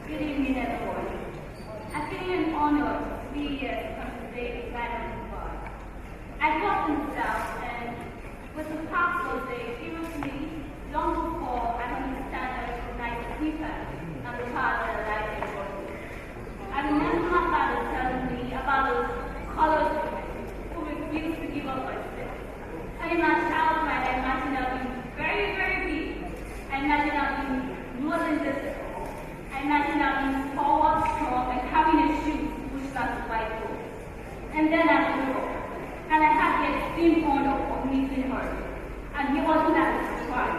Good evening, everyone. I feel an honor to be here to come today with guidance of God. I grew up in the South, and with the past was a hero to me long before I understand and recognize the people and the part that I like and work with. I remember my father telling me about those colored women who refused to give up on sex. And in my childhood, I imagined her being very, very big. I imagined her being more than this. I imagine her being forward, strong, and having a shoe to push back the white road. And then I grew up, and I had the extreme honor of meeting her. And here wasn't that a crime.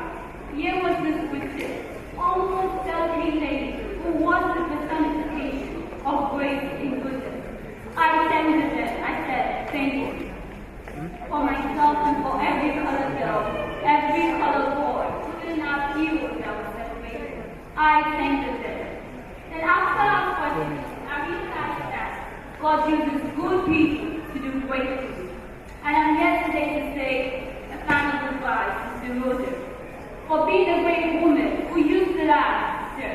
Here was this wicked, almost elderly lady who was the personification of grace and goodness. I thanked her. I said, thank you. For myself and for every colored girl, every colored boy, including our heroes that were celebrated. I thank the dead. And after our questions, I realized that God uses good people to do great things. And I'm here today to say a final goodbye to Rhoda for being a great woman who used the life to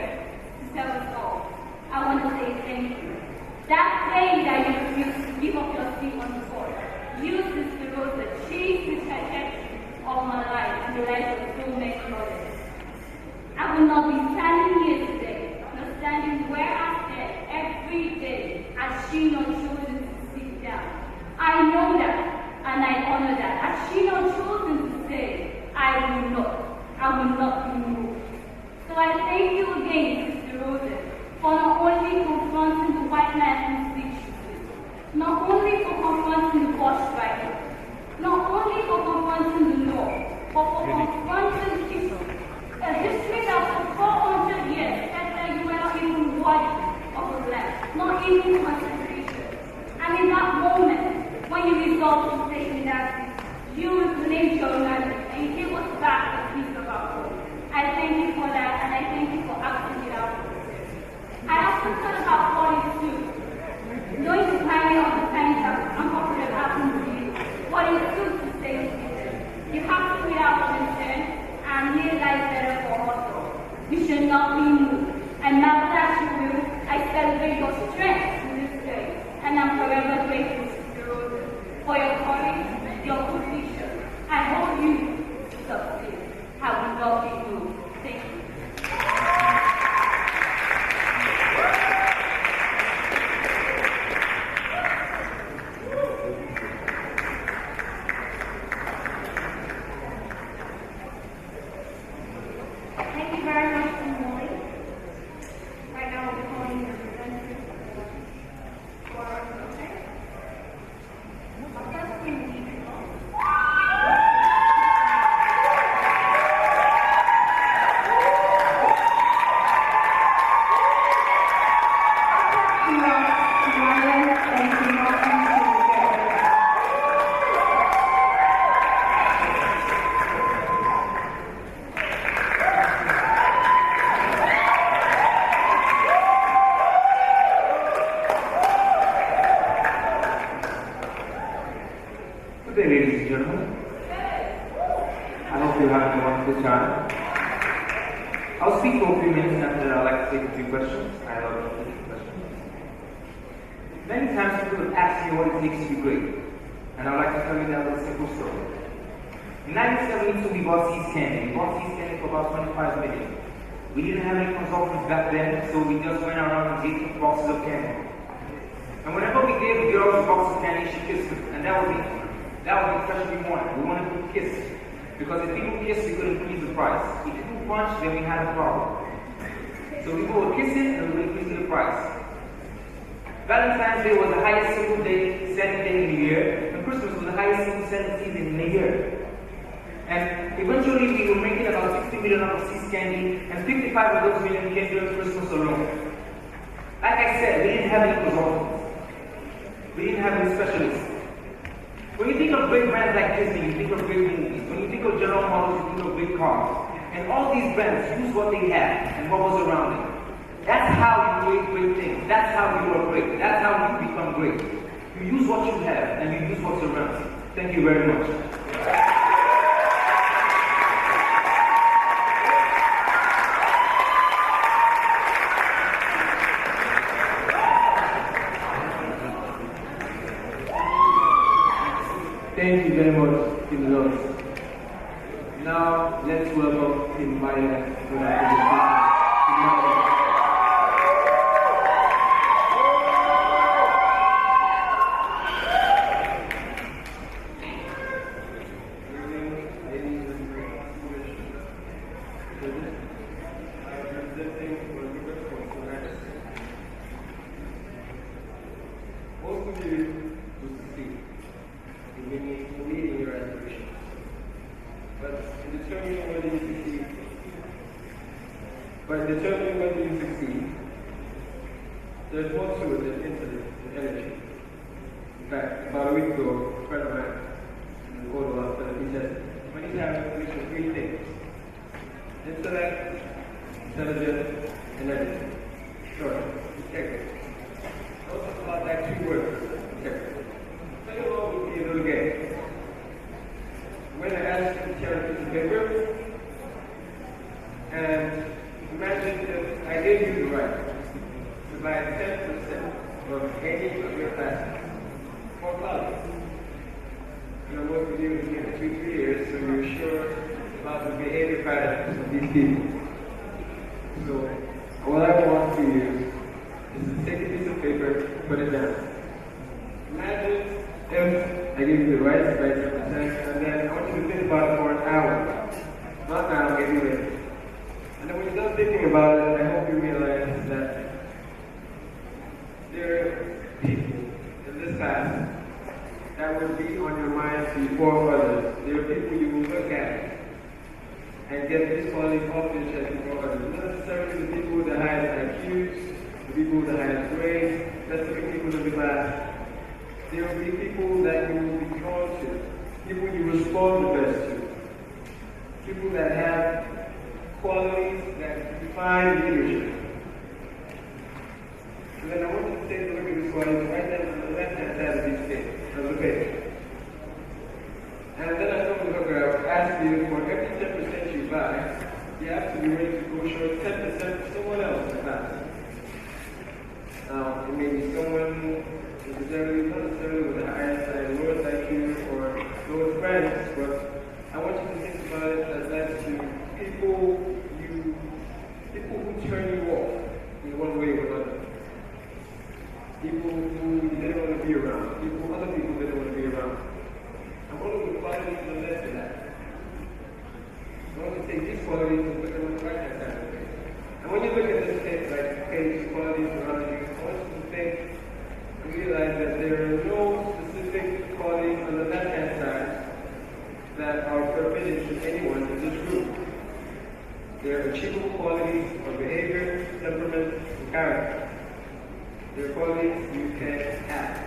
serve us all. I want to say thank you. That day that you refused to give up your seat on the board, you, Sister Rosa, changed the trajectory of my life and the life of so many others. I will not be standing here today, nor standing where I stand every day, as she not chosen to sit down. I know that, and I honor that. As she not chosen to say, I will not be moved. So I thank you again, Sister Rosa, for not only confronting the white man who speaks truth, not only for confronting the bush striker, not only for confronting the law, but for confronting history. A history that was far and marvel as you will, I celebrate your strength in this day, and I'm forever grateful to you, Roses, for your courage, your position. I hope you succeed. I will love you. Thank you. Thank you very much, Molly. Right now, we're calling the representative for our project. Our first team will be Good day, ladies and gentlemen. I hope you're having a wonderful time. I'll speak for a few minutes and after that I'd like to take a few questions. I love to take questions. Many times people have asked me what it takes to be great, and I'd like to tell you that little simple story. In 1972, we bought Seas Candy. We bought Seas Candy for about 25 million. We didn't have any consultants back then, so we just went around and gave boxes of candy. And whenever we gave a girl a box of candy, she kissed us, and that would be the pressure we wanted. We wanted to kiss. Because if people kissed, we could increase the price. If people punched, then we had a problem. So we were kissing and we were increasing the price. Valentine's Day was the highest single day, selling day in the year, and Christmas was the highest single selling season in the year. And eventually we were making about 60 million out of Seas Candy, and 55 of those million came during Christmas alone. Like I said, we didn't have any consultants. We didn't have any specialists. When you think of great brands like Disney, you think of great movies. When you think of General Motors, you think of great cars. And all these brands use what they had and what was around them. That's how you create great things. That's how you are great. That's how you become great. You use what you have and you use what's around. Thank you very much. Thank you very much, Team Lord. Now, let's welcome Team Maya for our presentation. Most of you will succeed in meeting your aspirations. But in determining whether you succeed, there's more to it than intellect and energy. In fact, about a week ago, a friend of mine in the Cordova, he said, when you have at least three things: intellect, intelligence, and energy. Sure, integrity. Don't talk about that two words, integrity. Play along with me a little game. I'm going to ask you to tear a piece of paper, and imagine that I gave you the right to buy 10% of any of your classes for college. You know, what we do is give 2-3 years, so you're sure about the behavior patterns of these people. So, what I want for you is to take a piece of paper, put it down. Imagine if I give you the right to buy 10%, and then I want you to think about it for an hour. Not now, maybe later. And then when you're done thinking about it, I hope you realize that there are people in this class that will be on your mind before others. There are people you will look at and get these qualities off your chest before others. Not necessarily the people with the highest IQs, the people with the highest grades, that's the people in the class. There will be people that you will be drawn to, people you respond the best to, people that have qualities that define leadership. And then I want you to take a look at this quality right there on the left-hand side of the page. And then I told the hooker, I will ask you for every 10% you buy, you you have to be ready to go short 10% to someone else in the class. Now, it may be someone not necessarily with the highest lowest IQ or lowest friends, but I want you to think about it as that to people who turn you off in one way or another. People who you didn't want to be around. Other people didn't want to be around. And one of the qualities on the left of that. I want to take these qualities and put them on the right hand side of the page. And when you look at this page, qualities around you, I want you to think and realize that there are no specific qualities on the left hand side that are forbidden to anyone in this group. There are achievable qualities of behavior, temperament, and character. There are qualities you can have.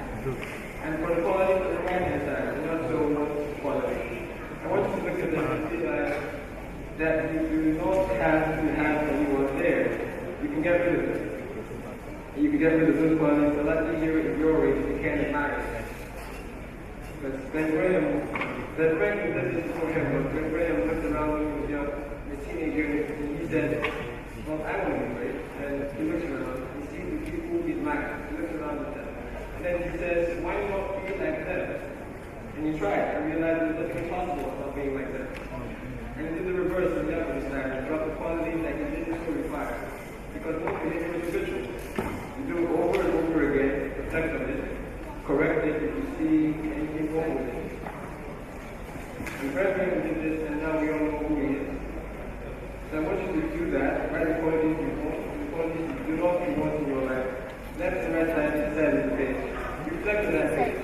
And for the qualities on the right hand side, not so much quality. I want you to look at this and realize that you do not have to have anyone there. You can get rid of it. And you can get rid of those qualities a lot easier at your age if you can admire it. Because Ben Graham did this before him, but Ben Graham looked around when he was young, a teenager, and he said, well, I want to be great. And he looks around, he sees the people he admires, he looks around at them. And then he says, why not be like them? And you try it, and realize there's nothing impossible about being like them. And he did the reverse on the other side, and drop the qualities that he didn't so require. Because no behavior is habitual. You do it over and over again, reflect on it, correct it if you see anything wrong with it. And Brethren did this, and now we all know who he is. So I want you to do that, write the qualities you want, the qualities you do not want in your life. Left and right side of the page. Reflect on that page.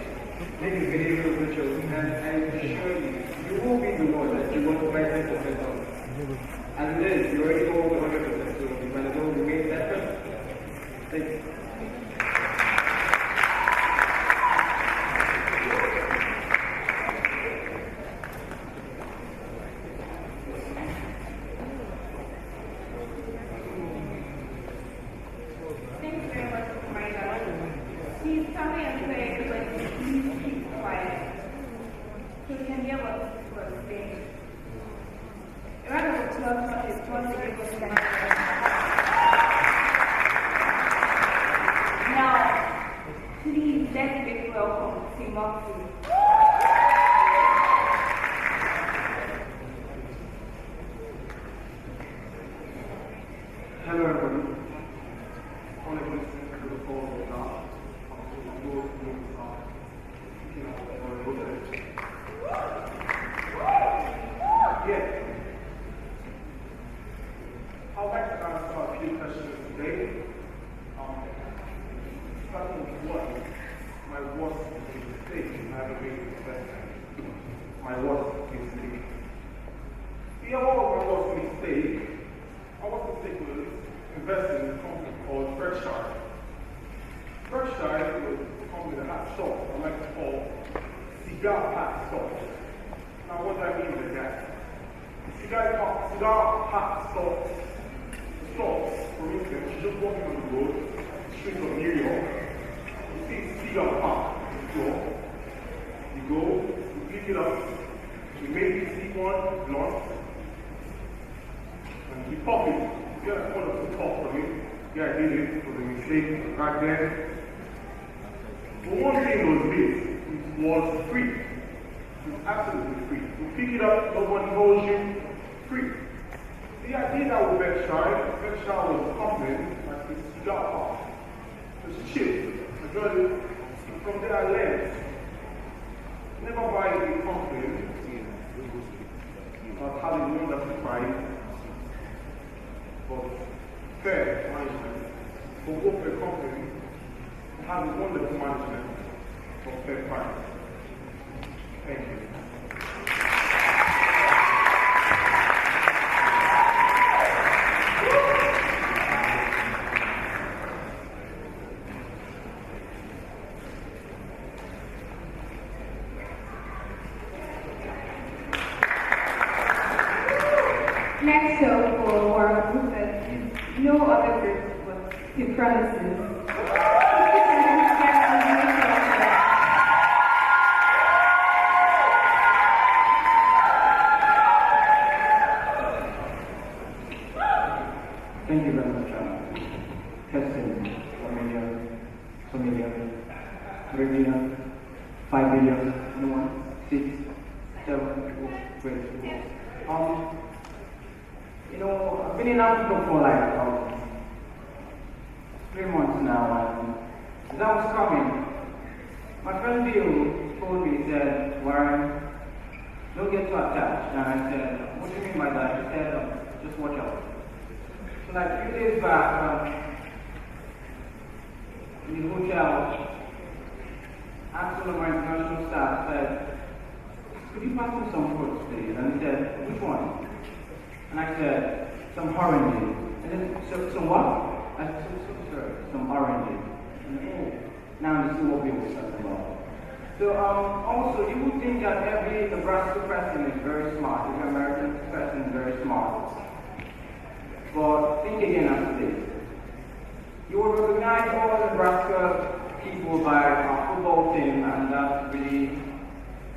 Make it behavioral rituals, and I assure you, you will be the one that you want to write 10% on. As it is, you already go over 100%, so you might as well remain that person. Thank you. Next up for our group that is no other group but supremacists. Thank you very much. Testing, 1 million, 3 million, 5 billion, 1, 6, 7, 8, great. I've been in Africa for like 3 months now, and as I was coming, my friend Bill told me, he said, Warren, don't get too attached. And I said, what do you mean by that? He said, just watch out. So like a few days back, in the hotel, asked one of my international staff, said, could you pass me some fruits, please? And he said, which one? And I said, some oranges. And then, some what? I said, sorry, some oranges. And now I understand what people were talking about. So also, you would think that every Nebraska person is very smart, every American person is very smart. But think again after this. You will recognize all Nebraska people by our football team, and that's really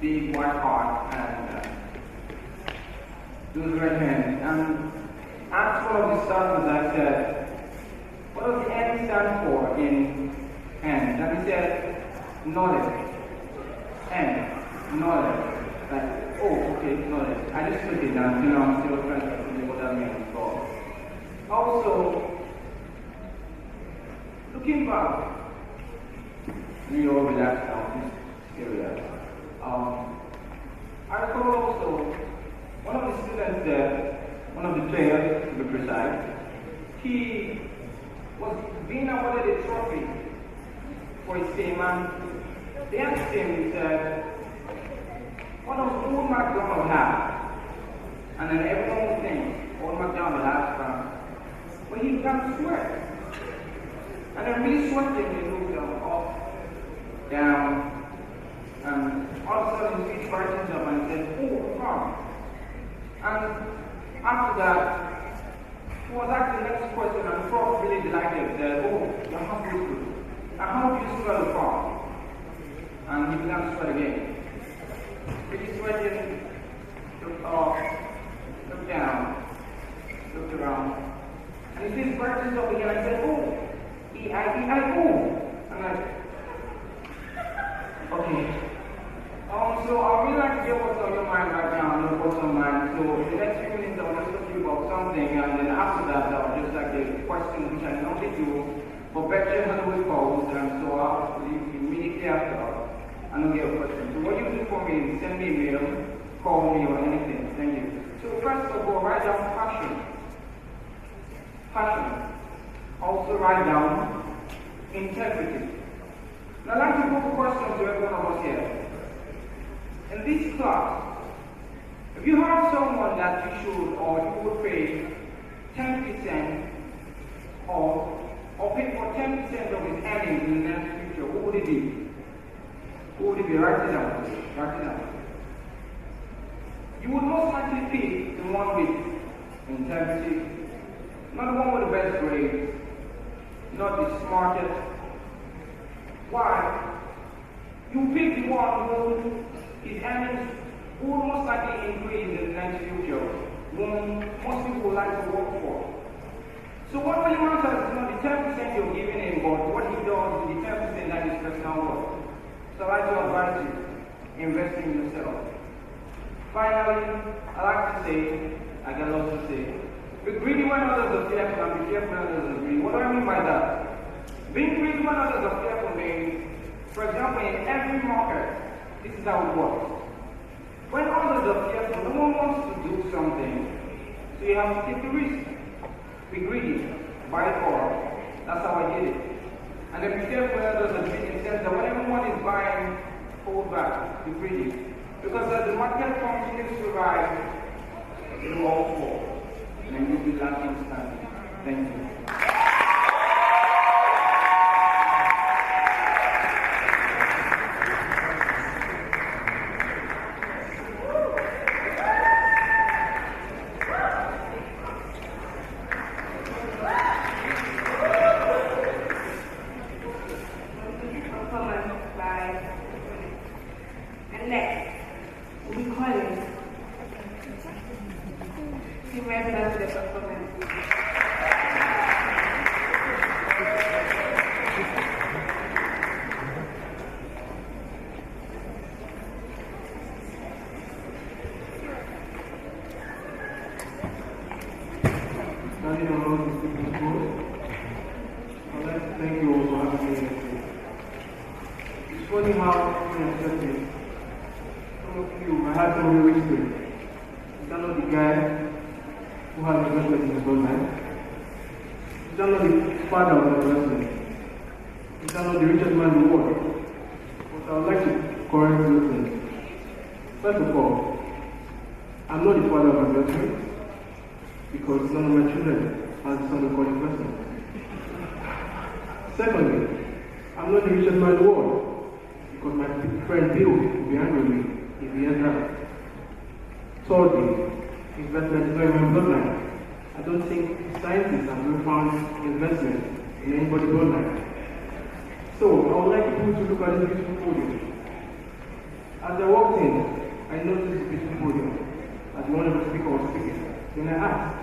big white heart and those red hands. And asked one of the starters, I said, what does the N stand for in N? And he said, knowledge. N, knowledge. Like, oh, okay, knowledge. I just took it down, I'm still trying to figure what that means. But also, looking back, we all relaxed down this area. I recall also one of the students there, one of the players to be precise, he was being awarded a trophy for his team, and they asked him, he said, what does Old MacDonald have? And then everyone would think, Old MacDonald has from, but he began to sweat. And then really sweating, he looked up, down, and all of a sudden his feet brightens up and he said, oh, come. And after that, he was asking the next question, and the prof really delighted, said, oh, your house is good. And how do you smell the farm? And he began to sweat again. Really sweating, looked up, looked down, looked around, and his face brightens up again and said, oh, E-I-E-I-O. I'm like, okay. So I really like to get what's on your mind right now, and know what's on mine. So the next few minutes I'll just talk to you about something, and then after that I'll just like a question which I normally do for Betcha Halloween calls, and so I'll leave immediately after and I'll get a question. So what you do for me is send me a mail, call me or anything. Thank you. So first of all, write down passion. Passion. Also write down integrity. Now I'd like to put a question to every one of us here. In this class, if you have someone that you should or you would pay 10% or pay for 10% of his earnings in the near future, who would it be? Who would it be? Write it down. Write it down. You would most likely pick the one with integrity, not the one with the best grades, not the smartest. Why? You pick the one who his earnings will most likely increase in the next future, one most people would like to work for. So what really matters is not the 10% you're giving him, but what he does with the 10% that is personal work. So I like to advise you, invest in yourself. Finally, I like to say, I got lots to say, be greedy when others are fearful and be careful when others are greedy. What do I mean by that? Being greedy when others are fearful means, for example, in every market, this is how it works. When others are fearful, no one wants to do something, so you have to take the risk. Be greedy, buy it all. That's how I did it. And then be careful when others are greedy in the sense that when everyone is buying, hold back, be greedy. Because as the market continues to rise, it will all fall. And you'll be last man standing. Thank you. Thank you. studying and all these different schools. I'd like to thank you all for having me here today. It's funny how unexpected some of you, I had some of you whispering. Is that not the guy who has investment in his own life? Is that not the father of investment? Is that not the richest man in the world? But I would like to correct those things. First of all, I'm not the father of investment because none of my children has something called investment. Secondly, I'm not the richest man in the world because my friend Bill will be angry with me if he hears that. Thirdly, investment is not in my bloodline. I don't think scientists have ever found investment in anybody's bloodline. So, I would like you to look at this beautiful podium. As I walked in, I noticed this beautiful podium as one of the speakers was speaking. Then I asked,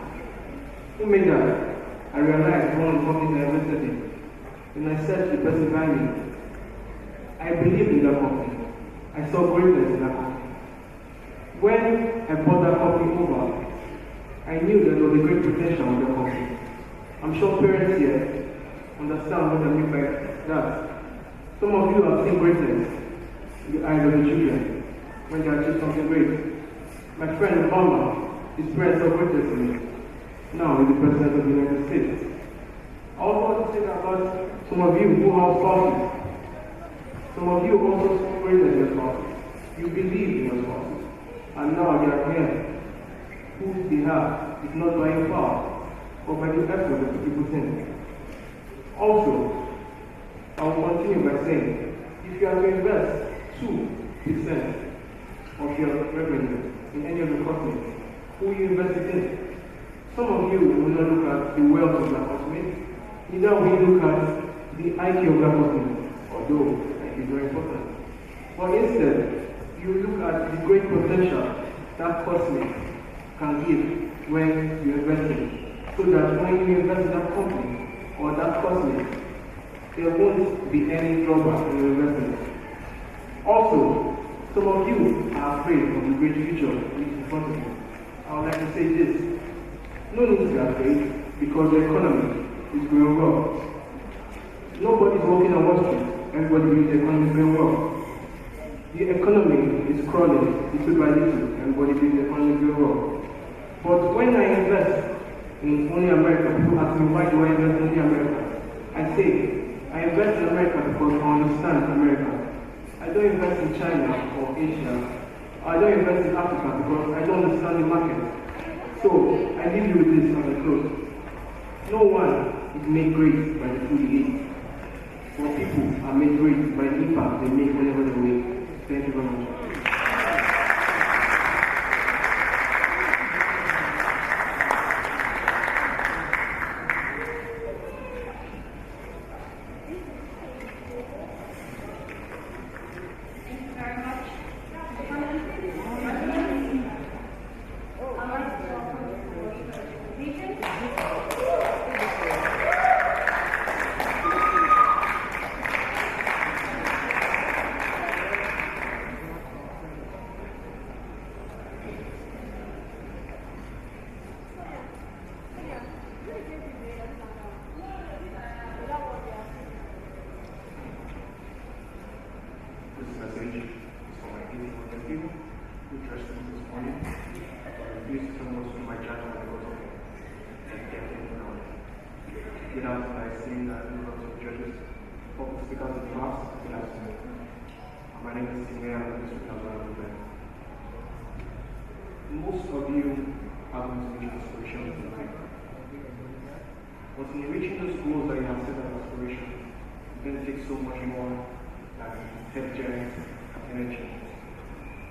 who made that? I realized one of the companies I invested in. Then I said to the person behind me, I believed in that company. I saw greatness in that company. When I bought that company over, I knew that there was a great potential in the company. I'm sure parents here understand what I mean by that. Some of you have seen greatness in the eyes of the children when they achieve something great. My friend Obama, his parents saw greatness in me. Now he's the president of the United States. I also want to say that about some of you who have spouses. Some of you also saw greatness in your spouses. You believe in your spouses. And now they are here. Whose behalf is not by your power, but by the effort that people think. Also, I will continue by saying, if you are to invest 2% of your revenue in any of the companies, who you invest it in, some of you will not look at the wealth of that company, neither will you look at the IQ of that company, although it is very important. But instead, you look at the great potential that company can give when you invest in it, so that when you invest in that company or that company, there won't be any drawback in your investment. Also, some of you are afraid of the great future which is in front of you. I would like to say this. No need to be afraid because the economy is going well. Nobody is working on Wall Street. Everybody believes the economy is going well. The economy is crawling little by little. Everybody believes the economy is going well. But when I invest in only America, people ask me, why do I invest in only America? I say, I invest in America because I understand America. I don't invest in China or Asia. I don't invest in Africa because I don't understand the market. So, I leave you with this as I close. No one is made great by the food he eats. But people are made great by the impact they make whenever they wake. Thank you very much. Most of you have reached aspirations in life. But in reaching those goals that you have set as aspiration, it's going to take so much more than intelligence and energy.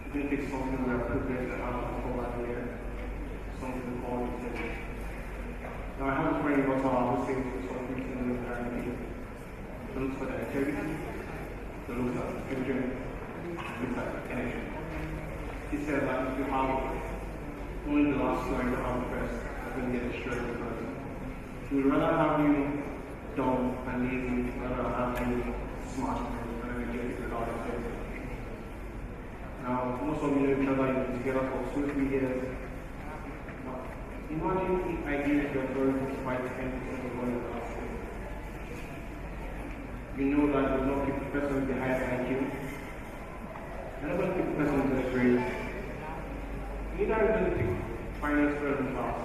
It's going to take something we are privileged to have a whole lot here, something called intelligence. Now I have a friend in Ottawa who says to some people in the entire meeting, it looks for the integrity, it looks at intelligence, it looks at energy. He said that if you have only the last line to have the best, you're going to get destroyed with the person. We'd rather have you dumb and lazy, rather have you smart and energetic without integrity. Now, most of you know each other, you've been together for 2 or 3 years. But imagine if I gave you a very 10% of what you're asking. You know that you will not pick the person with the highest IQ. You're not going to pick the person with the best grades. Neither are you going to pick finance person class.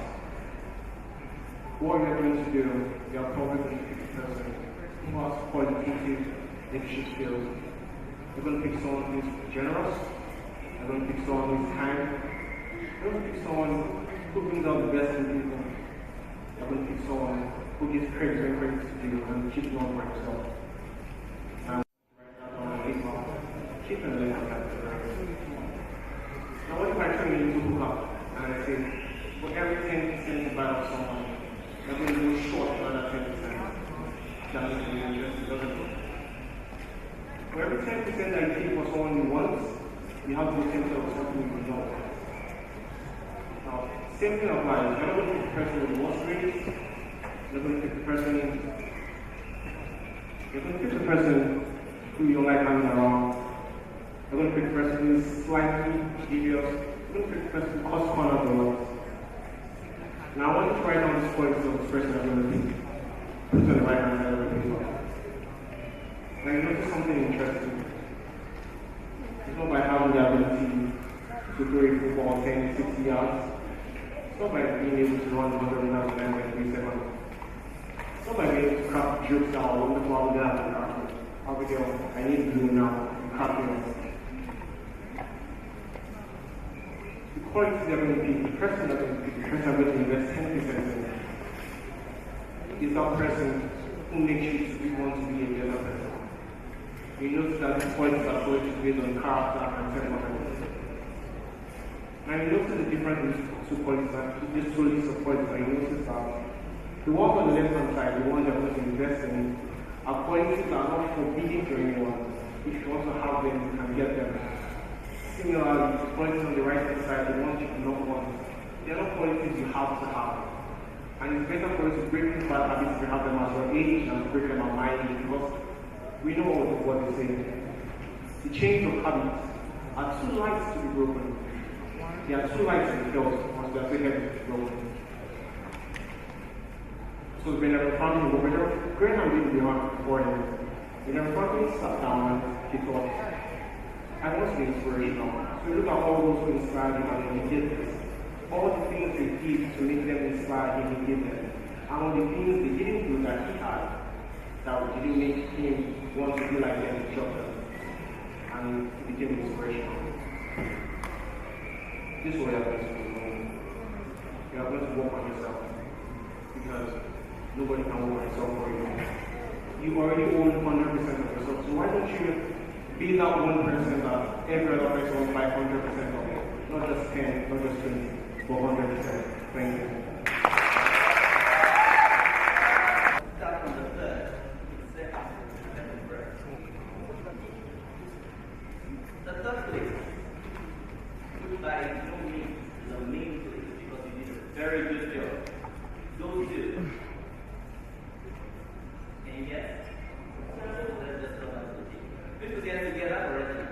What you're going to do, you're probably going to pick the person who has qualitative leadership skills. You're going to pick someone who's generous. You're going to pick someone who's kind. You're going to pick someone who brings out the best in people. You're going to pick someone who gives credit when credit is due and keeps not for himself. And write that down on paper. Keep an eye on that. Now, what if I turn you into hook up and I say, for every 10% you buy of someone, you're going to go short another 10%. That means you're interested, doesn't it? For every 10% that you take for someone you want, you have to go 10% of something you don't. Now, same thing applies. You're not going to pick the person with the worst grades. You're going to pick the person who you don't like hanging around. You're going to pick the person who is slightly devious. You're going to pick the person who cuts corners a lot. Now, I want you to write down the points of this person I'm going to pick. Put it on the right hand side of the paper. Now, you notice something interesting. It's not by having the ability to throw a football 10, 60 yards. It's not by being able to run 100 meters in 3 seconds. It's not by being able to crack jokes that are wonderful out there and Abigail, I need to do now. You crack me up. The quality they're going to pick, the person they're going to pick, the person I'm going to invest 10% in, is that person who makes you to want to be a better person. You notice that the qualities are qualities based on character and temperament. And you notice the difference in these two qualities, these two lists of qualities, and you notice that the ones on the left hand side, the ones that want to invest in, are qualities that are not forbidden to anyone. If you want to have them, you can get them. Similarly, the qualities on the right hand side, the ones you do not want, they are not qualities you have to have. And it's better for us to break these bad habits if we have them as your age and to break them at my age, because we know what they say. The chains of habits are too light to be broken. They are too light to be felt once they are too heavy to be broken. So when Franklin, Graham didn't be on for him. When Franklin sat down and he thought, I want to be inspirational. So look at all those who inspired him and he did this. All the things they did to make them inspire him, he did them. And all the things they didn't do that he had, that didn't make him want to be like them, he dropped them. And he became inspirational. This is what you're going to do. You are going to work on yourself. Because nobody can work on yourself for you. You already own 100% of yourself. So why don't you be that 1% that every other person wants 500% of it? Not just 10, not just 20, but 100%. Thank you. Start from the third, second, and the first. The third place, which by no means is a main place because you did a very good job. Those two. Can you guess? Let's just go back to the team. Put your hands together for resonance.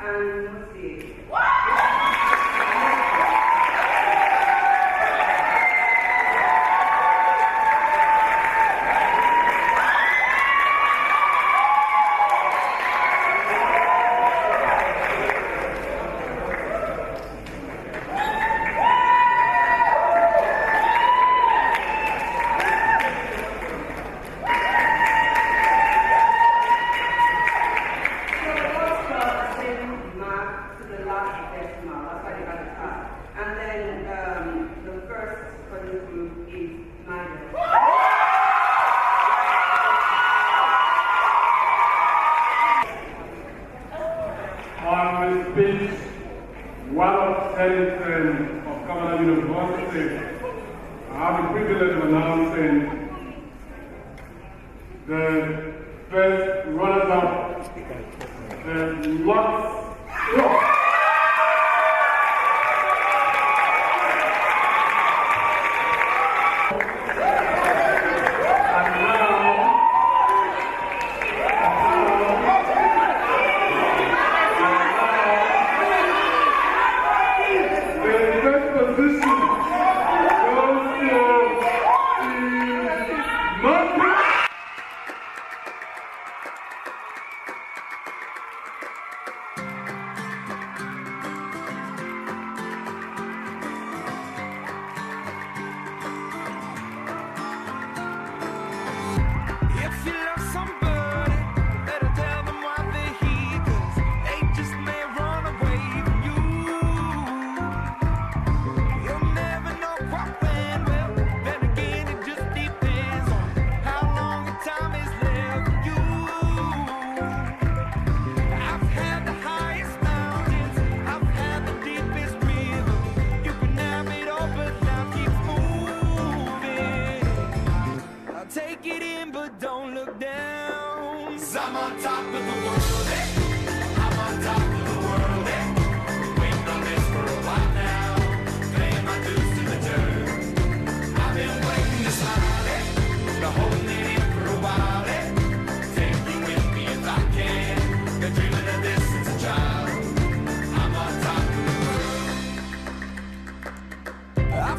and Musi.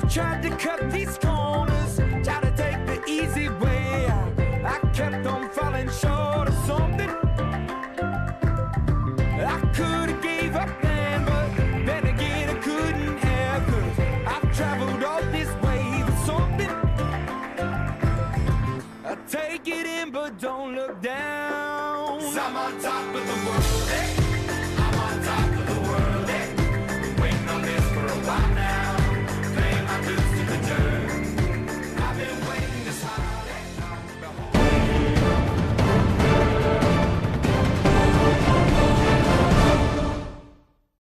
Tried to cut these corners, tried to take the easy way out. I kept on falling short of something. I could have gave up then, but then again I couldn't have, 'cause I've traveled all this way for something. I take it in, but don't look down. 'Cause I'm on top of the world.